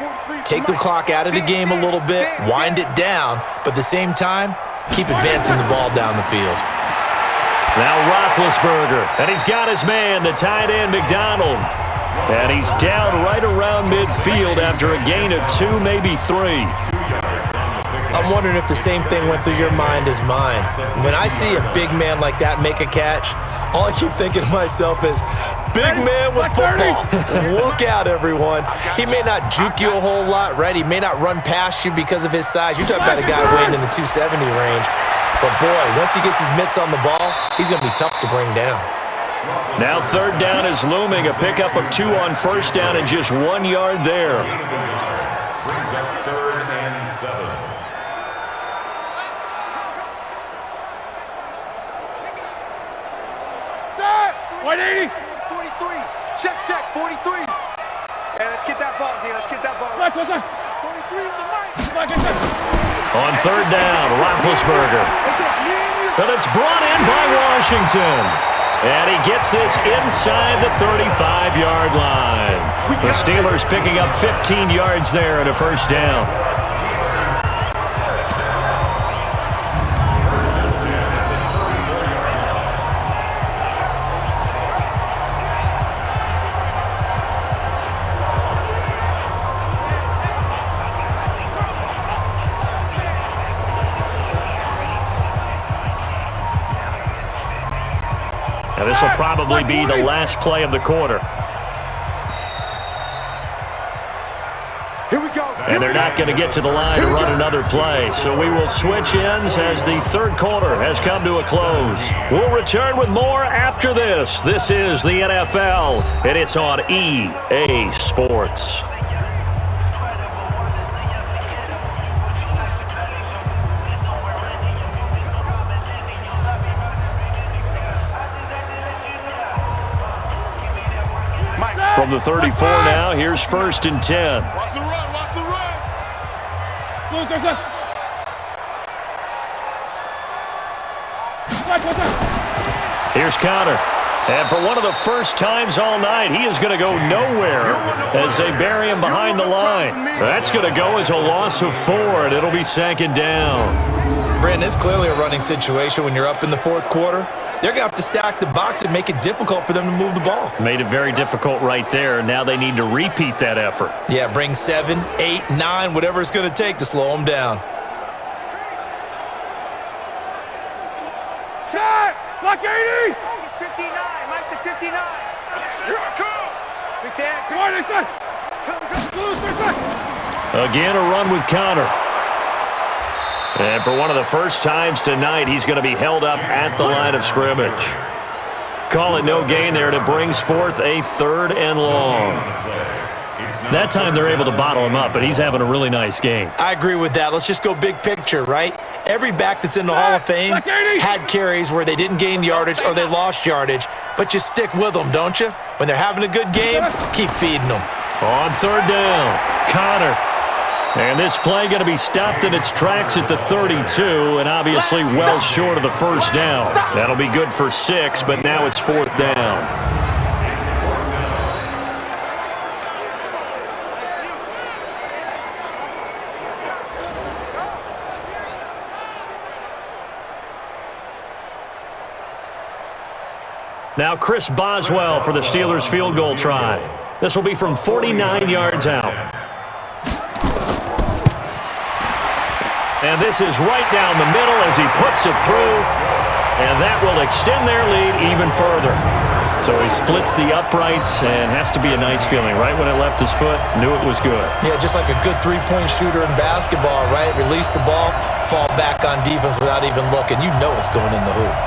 Take the clock out of the game a little bit, wind it down, but at the same time, keep advancing the ball down the field. Now Roethlisberger, and he's got his man, the tight end, McDonald. And he's down right around midfield after a gain of 2, maybe 3. I'm wondering if the same thing went through your mind as mine. When I see a big man like that make a catch, all I keep thinking to myself is, big man with football. Look out, everyone. He may not juke you a whole lot, right? He may not run past you because of his size. You're talking about a guy weighing in the 270 range. But, boy, once he gets his mitts on the ball, he's going to be tough to bring down. Now 3rd down is looming. A pickup of 2 on 1st down and just 1 yard there. Brings up 3rd and 7. 180. 43. Check, 43. Yeah, let's get that ball, D. Let's get that ball. 43 is the mic. On 3rd down, Roethlisberger. But it's brought in by Washington. And he gets this inside the 35-yard line. The Steelers picking up 15 yards there and a 1st down. Now this will probably be the last play of the quarter. Here we go. And they're not going to get to the line to run another play. So we will switch ends as the 3rd quarter has come to a close. We'll return with more after this. This is the NFL, and it's on EA Sports. From the 34 now, here's 1st and 10. Watch the run, watch the run. Here's Connor. And for one of the first times all night, he is going to go nowhere as they bury him behind the line. That's going to go as a loss of 4, and it'll be 2nd down. Brandon, it's clearly a running situation when you're up in the 4th quarter. They're going to have to stack the box and make it difficult for them to move the ball. Made it very difficult right there. Now they need to repeat that effort. Yeah, bring 7, 8, 9, whatever it's going to take to slow them down. Check! Block 80! It's 59. Mike the 59. Here I come! Big Dan, Come on, next time! Again, a run with Connor. And for one of the first times tonight, he's going to be held up at the line of scrimmage. Call it no gain there, and it brings forth a 3rd and long. That time they're able to bottle him up, but he's having a really nice game. I agree with that. Let's just go big picture, right? Every back that's in the Hall of Fame had carries where they didn't gain yardage or they lost yardage, but you stick with them, don't you? When they're having a good game, keep feeding them. On 3rd down, Connor. And this play going to be stopped in its tracks at the 32, and obviously well short of the first down. That'll be good for 6, but now it's 4th down. Now Chris Boswell for the Steelers field goal try. This will be from 49 yards out. And this is right down the middle as he puts it through. And that will extend their lead even further. So he splits the uprights and has to be a nice feeling. Right when it left his foot, knew it was good. Yeah, just like a good three-point shooter in basketball, right? Release the ball, fall back on defense without even looking. You know it's going in the hoop.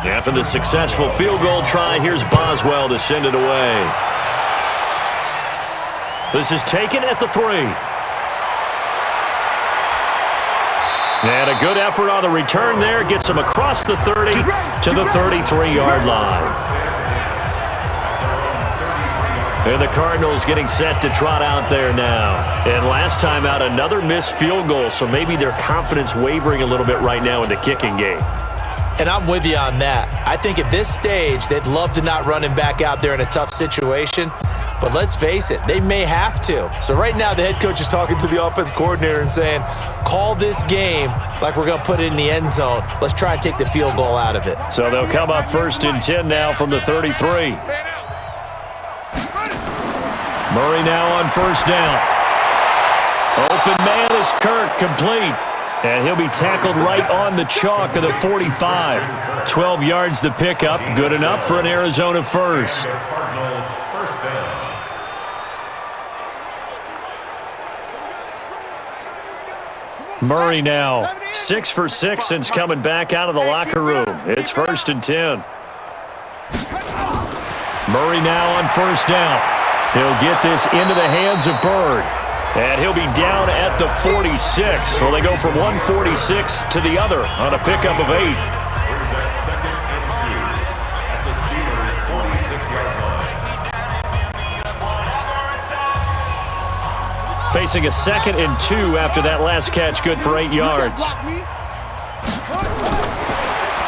After the successful field goal try, here's Boswell to send it away. This is taken at the 3. And a good effort on the return there. Gets him across the 30 to the 33-yard line. And the Cardinals getting set to trot out there now. And last time out, another missed field goal, so maybe their confidence wavering a little bit right now in the kicking game. And I'm with you on that. I think at this stage, they'd love to not run him back out there in a tough situation. But let's face it, they may have to. So right now, the head coach is talking to the offense coordinator and saying, call this game like we're going to put it in the end zone. Let's try and take the field goal out of it. So they'll come up 1st and 10 now from the 33. Murray now on 1st down. Open man is Kirk, complete. And he'll be tackled right on the chalk of the 45. 12 yards the pickup. Good enough for an Arizona first. Murray now 6 for 6 since coming back out of the locker room. It's 1st and 10. Murray now on 1st down. He'll get this into the hands of Bird. And he'll be down at the 46. So they go from 146 to the other on a pickup of 8. Here's that 2nd and 2 at the Steelers' 46-yard line. Facing a 2nd and 2 after that last catch, good for 8 yards.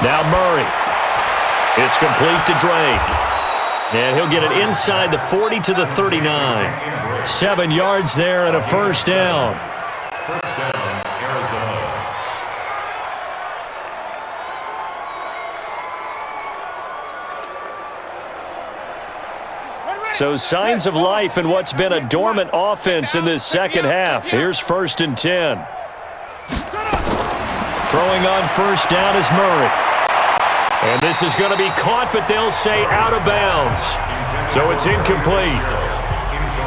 Now Murray. It's complete to Drake. And he'll get it inside the 40 to the 39. 7 yards there and a 1st down. 1st down, Arizona. So signs of life in what's been a dormant offense in this second half. Here's 1st and 10. Throwing on 1st down is Murray. And this is going to be caught, but they'll say out of bounds. So it's incomplete.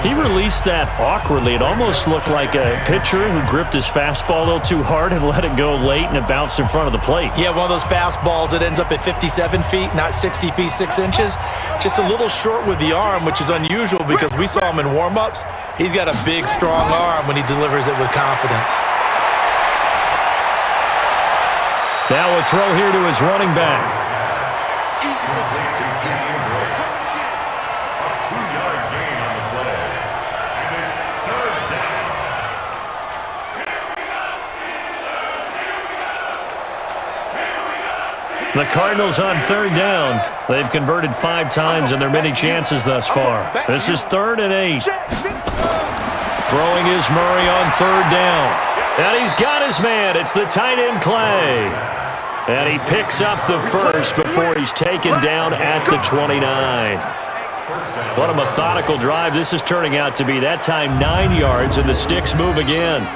He released that awkwardly. It almost looked like a pitcher who gripped his fastball a little too hard and let it go late, and it bounced in front of the plate. Yeah, one of those fastballs that ends up at 57 feet, not 60 feet, 6 inches. Just a little short with the arm, which is unusual because we saw him in warm-ups. He's got a big, strong arm when he delivers it with confidence. Now a throw here to his running back. The Cardinals on 3rd down. They've converted 5 times in their many chances thus far. This is 3rd and 8. Throwing is Murray on 3rd down. And he's got his man. It's the tight end Clay. And he picks up the first before he's taken down at the 29. What a methodical drive this is turning out to be. That time 9 yards, and the sticks move again.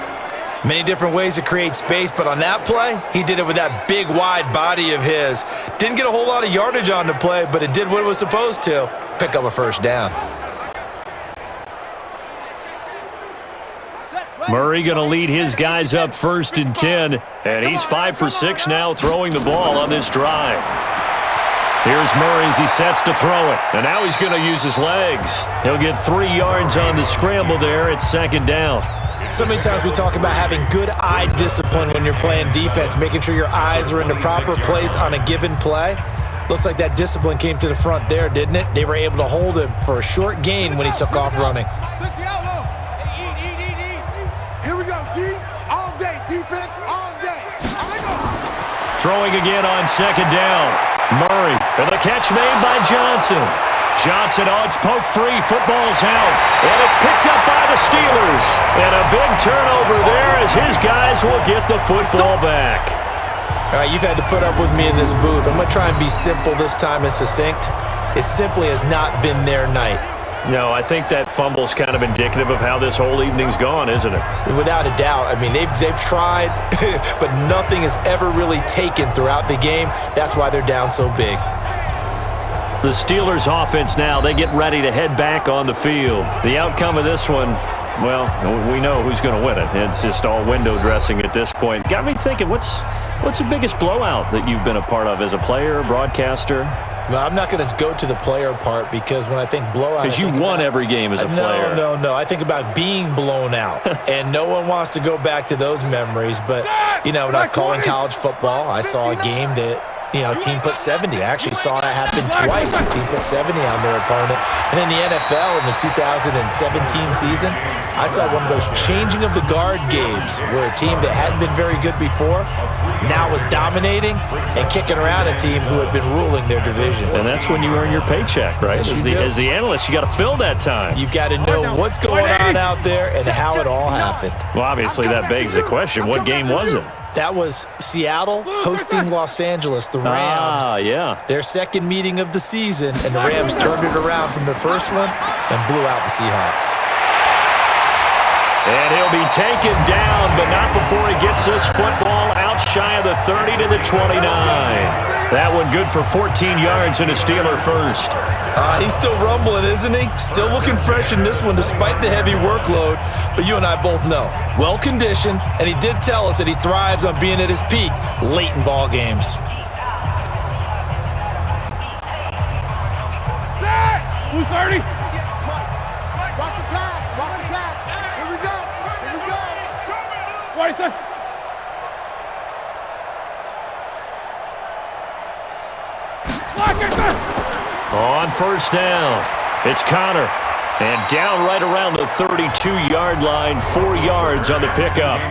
Many different ways to create space, but on that play, he did it with that big, wide body of his. Didn't get a whole lot of yardage on the play, but it did what it was supposed to. Pick up a 1st down. Murray going to lead his guys up 1st and 10, and he's 5 for 6 now throwing the ball on this drive. Here's Murray as he sets to throw it. And now he's going to use his legs. He'll get 3 yards on the scramble there. It's 2nd down. So many times we talk about having good eye discipline when you're playing defense, making sure your eyes are in the proper place on a given play. Looks like that discipline came to the front there, didn't it? They were able to hold him for a short gain when he took off running. Here we go, D. All day. Defense all day. Throwing again on 2nd down. Murray, and the catch made by Johnson. Johnson on its poke free. Football's out. And it's picked up by the Steelers. And a big turnover there as his guys will get the football back. All right, you've had to put up with me in this booth. I'm going to try and be simple this time and succinct. It simply has not been their night. No, I think that fumble's kind of indicative of how this whole evening's gone, isn't it? Without a doubt. I mean, they've tried, but nothing has ever really taken throughout the game. That's why they're down so big. The Steelers offense now, they get ready to head back on the field. The outcome of this one, well, we know who's going to win it. It's just all window dressing at this point. Got me thinking, what's the biggest blowout that you've been a part of as a player, broadcaster? Well, I'm not going to go to the player part because when I think blowout... Because you won every game as a player. No. I think about being blown out. And no one wants to go back to those memories. But, when I was calling college football, I saw a game that, team put 70. I actually saw it happen twice. A team put 70 on their opponent. And in the NFL in the 2017 season, I saw one of those changing of the guard games where a team that hadn't been very good before now was dominating and kicking around a team who had been ruling their division. And that's when you earn your paycheck, right? Yes, as the analyst, you got to fill that time. You've got to know what's going on out there and how it all happened. Well, obviously that begs the question, what game was it? That was Seattle hosting Los Angeles, the Rams. Yeah. Their second meeting of the season, and the Rams turned it around from the first one and blew out the Seahawks. And he'll be taken down, but not before he gets this football out shy of the 30 to the 29. That one good for 14 yards and a Steeler first. He's still rumbling, isn't he? Still looking fresh in this one despite the heavy workload. But you and I both know, well-conditioned, and he did tell us that he thrives on being at his peak late in ball games. Who's 30? Watch the pass. Watch the pass. Here we go. Here we go. What is it? On first down, it's Connor. And down right around the 32-yard line, 4 yards on the pickup. 4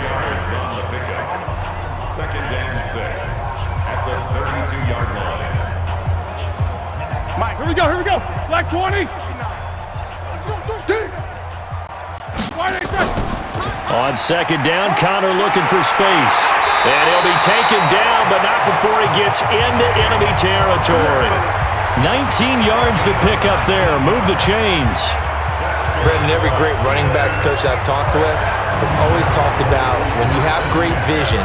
yards on the pickup. 2nd and 6 at the 32-yard line. Mike, here we go. Black 20. On 2nd down, Connor looking for space. And he'll be taken down, but not before he gets into enemy territory. 19 yards to pick up there. Move the chains. Brendan, every great running backs coach I've talked with has always talked about when you have great vision,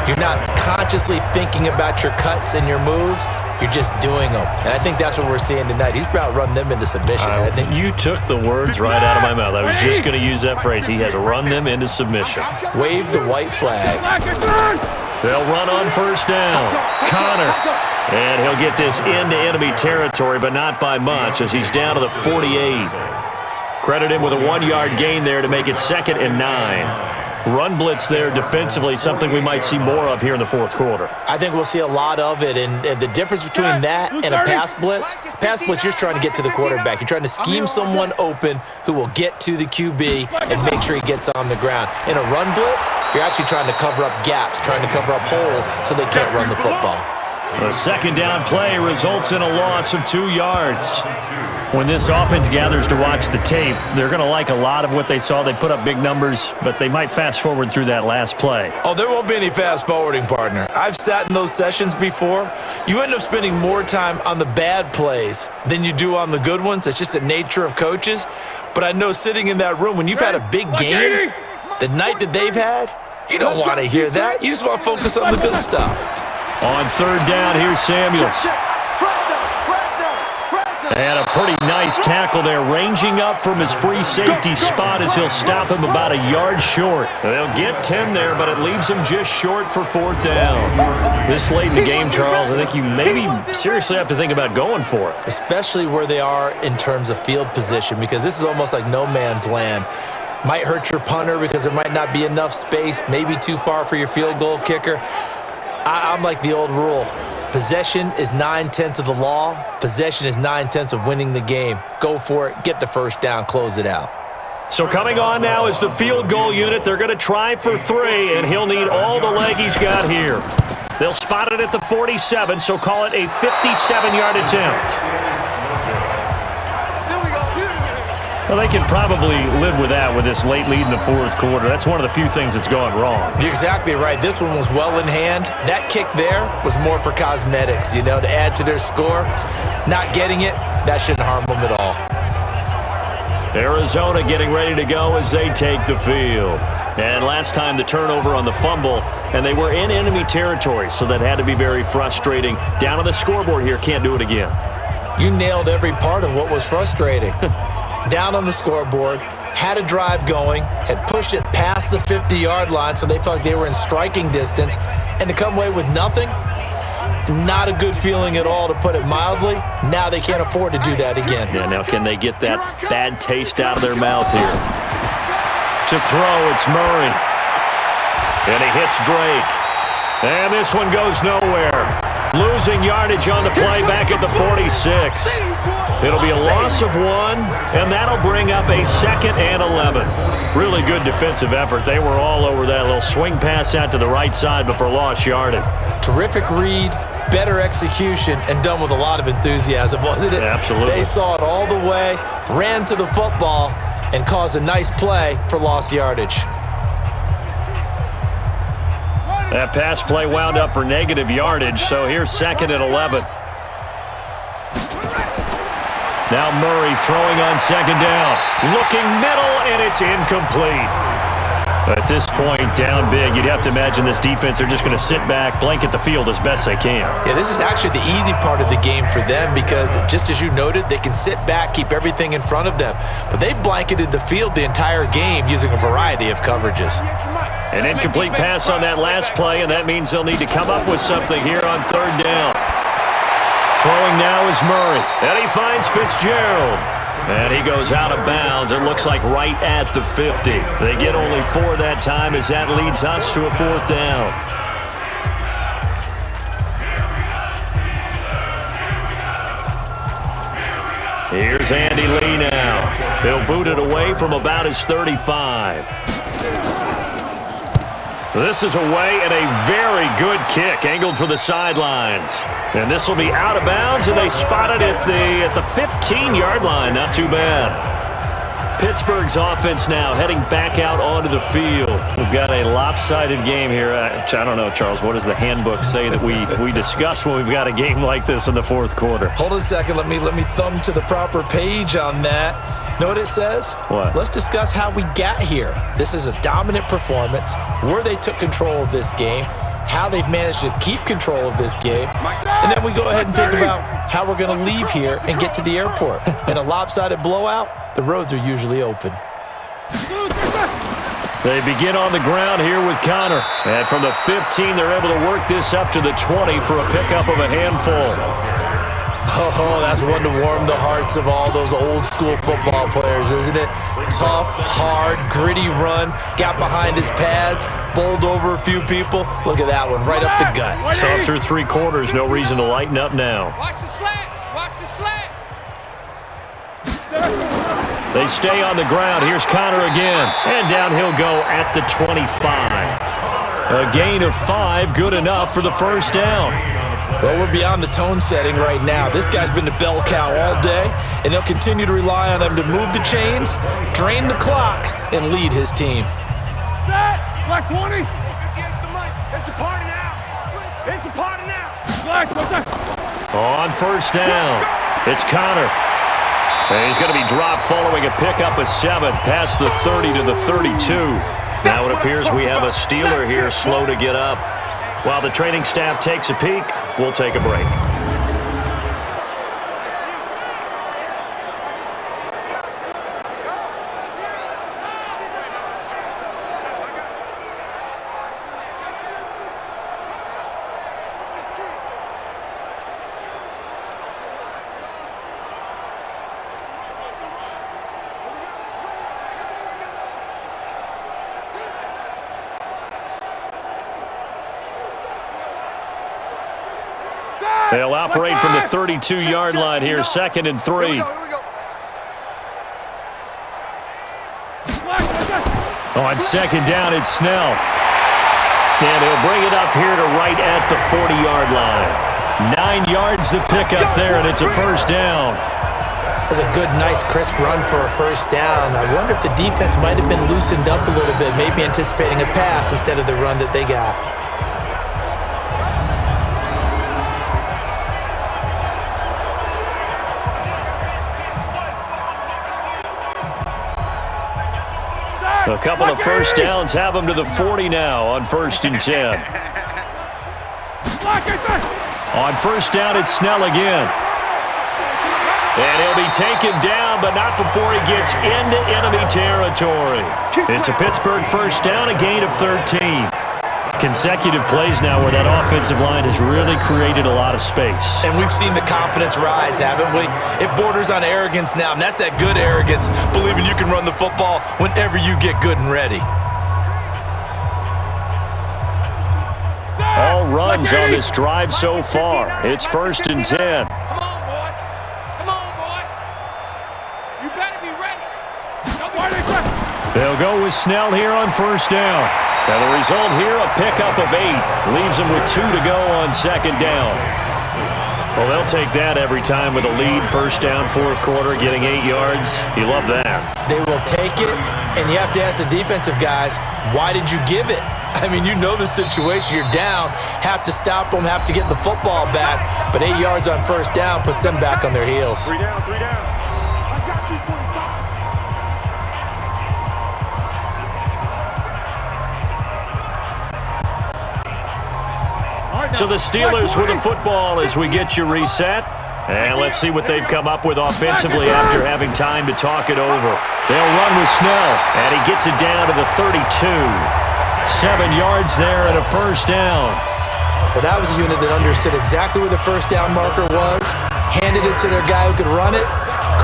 you're not consciously thinking about your cuts and your moves. You're just doing them. And I think that's what we're seeing tonight. He's about to run them into submission, hasn't he? You took the words right out of my mouth. I was just going to use that phrase. He has run them into submission. Wave the white flag. They'll run on first down. Connor. And he'll get this into enemy territory, but not by much as he's down to the 48. Credit him with a 1-yard gain there to make it 2nd and 9. Run blitz there defensively, something we might see more of here in the fourth quarter. I think we'll see a lot of it, and the difference between that and a pass blitz, you're just trying to get to the quarterback. You're trying to scheme someone open who will get to the QB and make sure he gets on the ground. In a run blitz, you're actually trying to cover up gaps, trying to cover up holes so they can't run the football. A 2nd down play results in a loss of 2 yards. When this offense gathers to watch the tape, they're going to like a lot of what they saw. They put up big numbers, but they might fast forward through that last play. Oh, there won't be any fast forwarding, partner. I've sat in those sessions before. You end up spending more time on the bad plays than you do on the good ones. It's just the nature of coaches. But I know sitting in that room, when you've had a big game, the night that they've had, you don't want to hear that. You just want to focus on the good stuff. On 3rd down, here's Samuels. And a pretty nice tackle there, ranging up from his free safety spot as he'll stop him about a yard short. They'll get 10 there, but it leaves him just short for 4th down. This late in the game, Charles, I think you maybe seriously have to think about going for it. Especially where they are in terms of field position, because this is almost like no man's land. Might hurt your punter because there might not be enough space, maybe too far for your field goal kicker. I'm like the old rule. Possession is 9/10 of the law. Possession is 9/10 of winning the game. Go for it. Get the first down. Close it out. So coming on now is the field goal unit. They're going to try for 3, and he'll need all the leg he's got here. They'll spot it at the 47, so call it a 57-yard attempt. Well, they can probably live with that with this late lead in the 4th quarter. That's one of the few things that's gone wrong. You're exactly right. This one was well in hand. That kick there was more for cosmetics, to add to their score. Not getting it, that shouldn't harm them at all. Arizona getting ready to go as they take the field. And last time the turnover on the fumble, and they were in enemy territory, so that had to be very frustrating. Down on the scoreboard here, can't do it again. You nailed every part of what was frustrating. Down on the scoreboard, had a drive going, had pushed it past the 50-yard line, so they felt like they were in striking distance, and to come away with nothing, not a good feeling at all, to put it mildly. Now they can't afford to do that again. Yeah, now can they get that bad taste out of their mouth here? To throw, it's Murray. And he hits Drake. And this one goes nowhere. Losing yardage on the play back at the 46. It'll be a loss of 1, and that'll bring up a 2nd and 11. Really good defensive effort. They were all over that little swing pass out to the right side before lost yardage. Terrific read, better execution, and done with a lot of enthusiasm, wasn't it? Absolutely. They saw it all the way, ran to the football, and caused a nice play for lost yardage. That pass play wound up for negative yardage, so here's 2nd and 11. Now Murray throwing on 2nd down. Looking middle, and it's incomplete. At this point, down big, you'd have to imagine this defense are just going to sit back, blanket the field as best they can. Yeah, this is actually the easy part of the game for them because, just as you noted, they can sit back, keep everything in front of them. But they've blanketed the field the entire game using a variety of coverages. An incomplete pass on that last play, and that means they'll need to come up with something here on 3rd down. Throwing now is Murray, and he finds Fitzgerald. And he goes out of bounds, it looks like right at the 50. They get only 4 that time as that leads us to a 4th down. Here's Andy Lee now. He'll boot it away from about his 35. This is away and a very good kick, angled for the sidelines. And this will be out of bounds, and they spot it at the 15-yard line. Not too bad. Pittsburgh's offense now heading back out onto the field. We've got a lopsided game here. I don't know, Charles, what does the handbook say that we discuss when we've got a game like this in the 4th quarter? Hold on a second. Let me thumb to the proper page on that. Know what it says? What? Let's discuss how we got here. This is a dominant performance, where they took control of this game, how they've managed to keep control of this game, and then we go ahead and think about how we're going to leave here and get to the airport. In a lopsided blowout, the roads are usually open. They begin on the ground here with Connor. And from the 15, they're able to work this up to the 20 for a pickup of a handful. Oh, that's one to warm the hearts of all those old-school football players, isn't it? Tough, hard, gritty run, got behind his pads, bowled over a few people. Look at that one, right up the gut. So through 3 quarters, no reason to lighten up now. Watch the slant. Watch the slant. They stay on the ground. Here's Connor again. And down he'll go at the 25. A gain of 5, good enough for the first down. Well, we're beyond the tone setting right now. This guy's been the bell cow all day, and he'll continue to rely on him to move the chains, drain the clock, and lead his team. Set. Black 20. It's a party now. It's a party now. Black, what's that? On first down, it's Connor. And he's going to be dropped following a pickup of 7 past the 30 to the 32. Now it appears we have a Steeler here slow to get up. While the training staff takes a peek, we'll take a break. They'll operate from the 32-yard line here, 2nd and 3. Here we go. On 2nd down, it's Snell. And he'll bring it up here to right at the 40-yard line. 9 yards to pick up there, and it's a 1st down. That's a good, nice, crisp run for a 1st down. I wonder if the defense might have been loosened up a little bit, maybe anticipating a pass instead of the run that they got. A couple of 1st downs have them to the 40 now on 1st and 10. On 1st down, it's Snell again. And he'll be taken down, but not before he gets into enemy territory. It's a Pittsburgh 1st down, a gain of 13. Consecutive plays now where that offensive line has really created a lot of space. And we've seen the confidence rise, haven't we? It borders on arrogance now, and that's that good arrogance, believing you can run the football whenever you get good and ready. All runs on this drive so far. It's 1st and 10. Come on, boy. You better be ready. They'll go with Snell here on 1st down. And the result here, a pickup of 8. Leaves them with 2 to go on 2nd down. Well, they'll take that every time with a lead. 1st down, 4th quarter, getting 8 yards. You love that. They will take it, and you have to ask the defensive guys, why did you give it? I mean, you know the situation. You're down, have to stop them, have to get the football back. But 8 yards on 1st down puts them back on their heels. 3 down. I got you, 45. So the Steelers with the football as we get you reset. And let's see what they've come up with offensively after having time to talk it over. They'll run with Snell, and he gets it down to the 32. 7 yards there and a 1st down. Well, that was a unit that understood exactly where the 1st down marker was, handed it to their guy who could run it,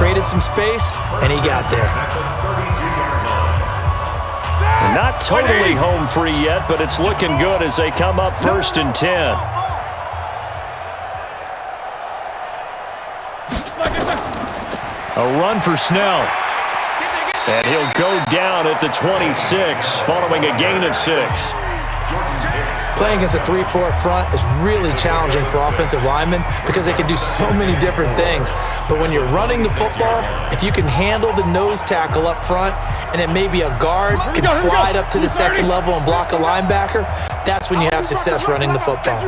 created some space, and he got there. Not totally home free yet, but it's looking good as they come up 1st and 10. A run for Snell. And he'll go down at the 26, following a gain of 6. Playing against a 3-4 front is really challenging for offensive linemen because they can do so many different things. But when you're running the football, if you can handle the nose tackle up front, and then maybe a guard can slide up to the 2nd level and block a linebacker, that's when you have success running the football.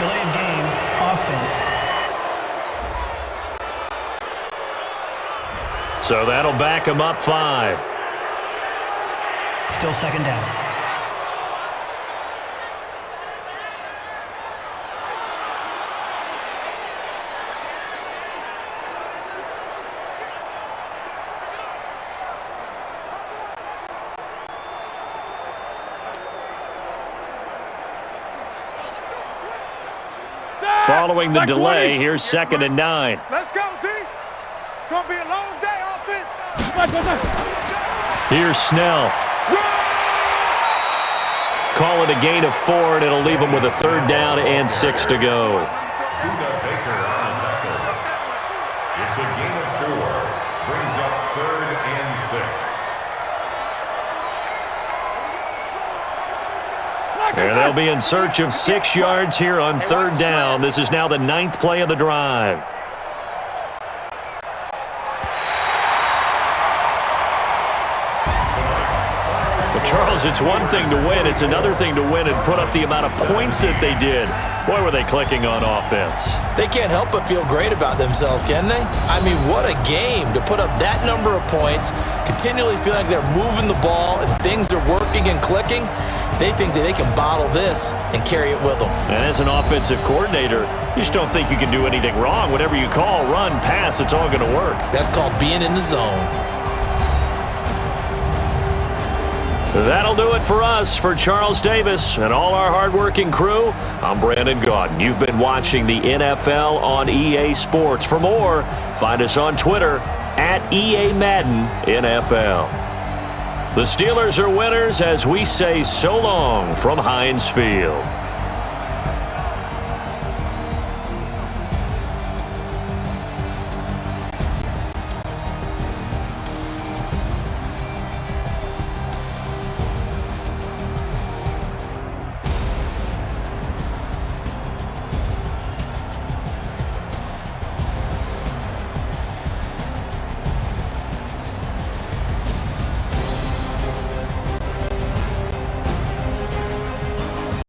Delay of game, offense. So that'll back him up 5. Still 2nd down. Following the delay, here's 2nd and 9. Let's go, D. It's going to be a long day, offense. Here's Snell. Call it a gain of 4, and it'll leave them with a 3rd down and 6 to go. It's a gain of 4. Brings up 3rd and 6. And they'll be in search of 6 yards here on 3rd down. This is now the 9th play of the drive. Charles, it's one thing to win. It's another thing to win and put up the amount of points that they did. Boy, were they clicking on offense. They can't help but feel great about themselves, can they? I mean, what a game to put up that number of points, continually feeling like they're moving the ball and things are working and clicking. They think that they can bottle this and carry it with them. And as an offensive coordinator, you just don't think you can do anything wrong. Whatever you call, run, pass, it's all going to work. That's called being in the zone. That'll do it for us. For Charles Davis and all our hardworking crew, I'm Brandon Gaudin. You've been watching the NFL on EA Sports. For more, find us on Twitter at EA Madden NFL. The Steelers are winners as we say so long from Heinz Field.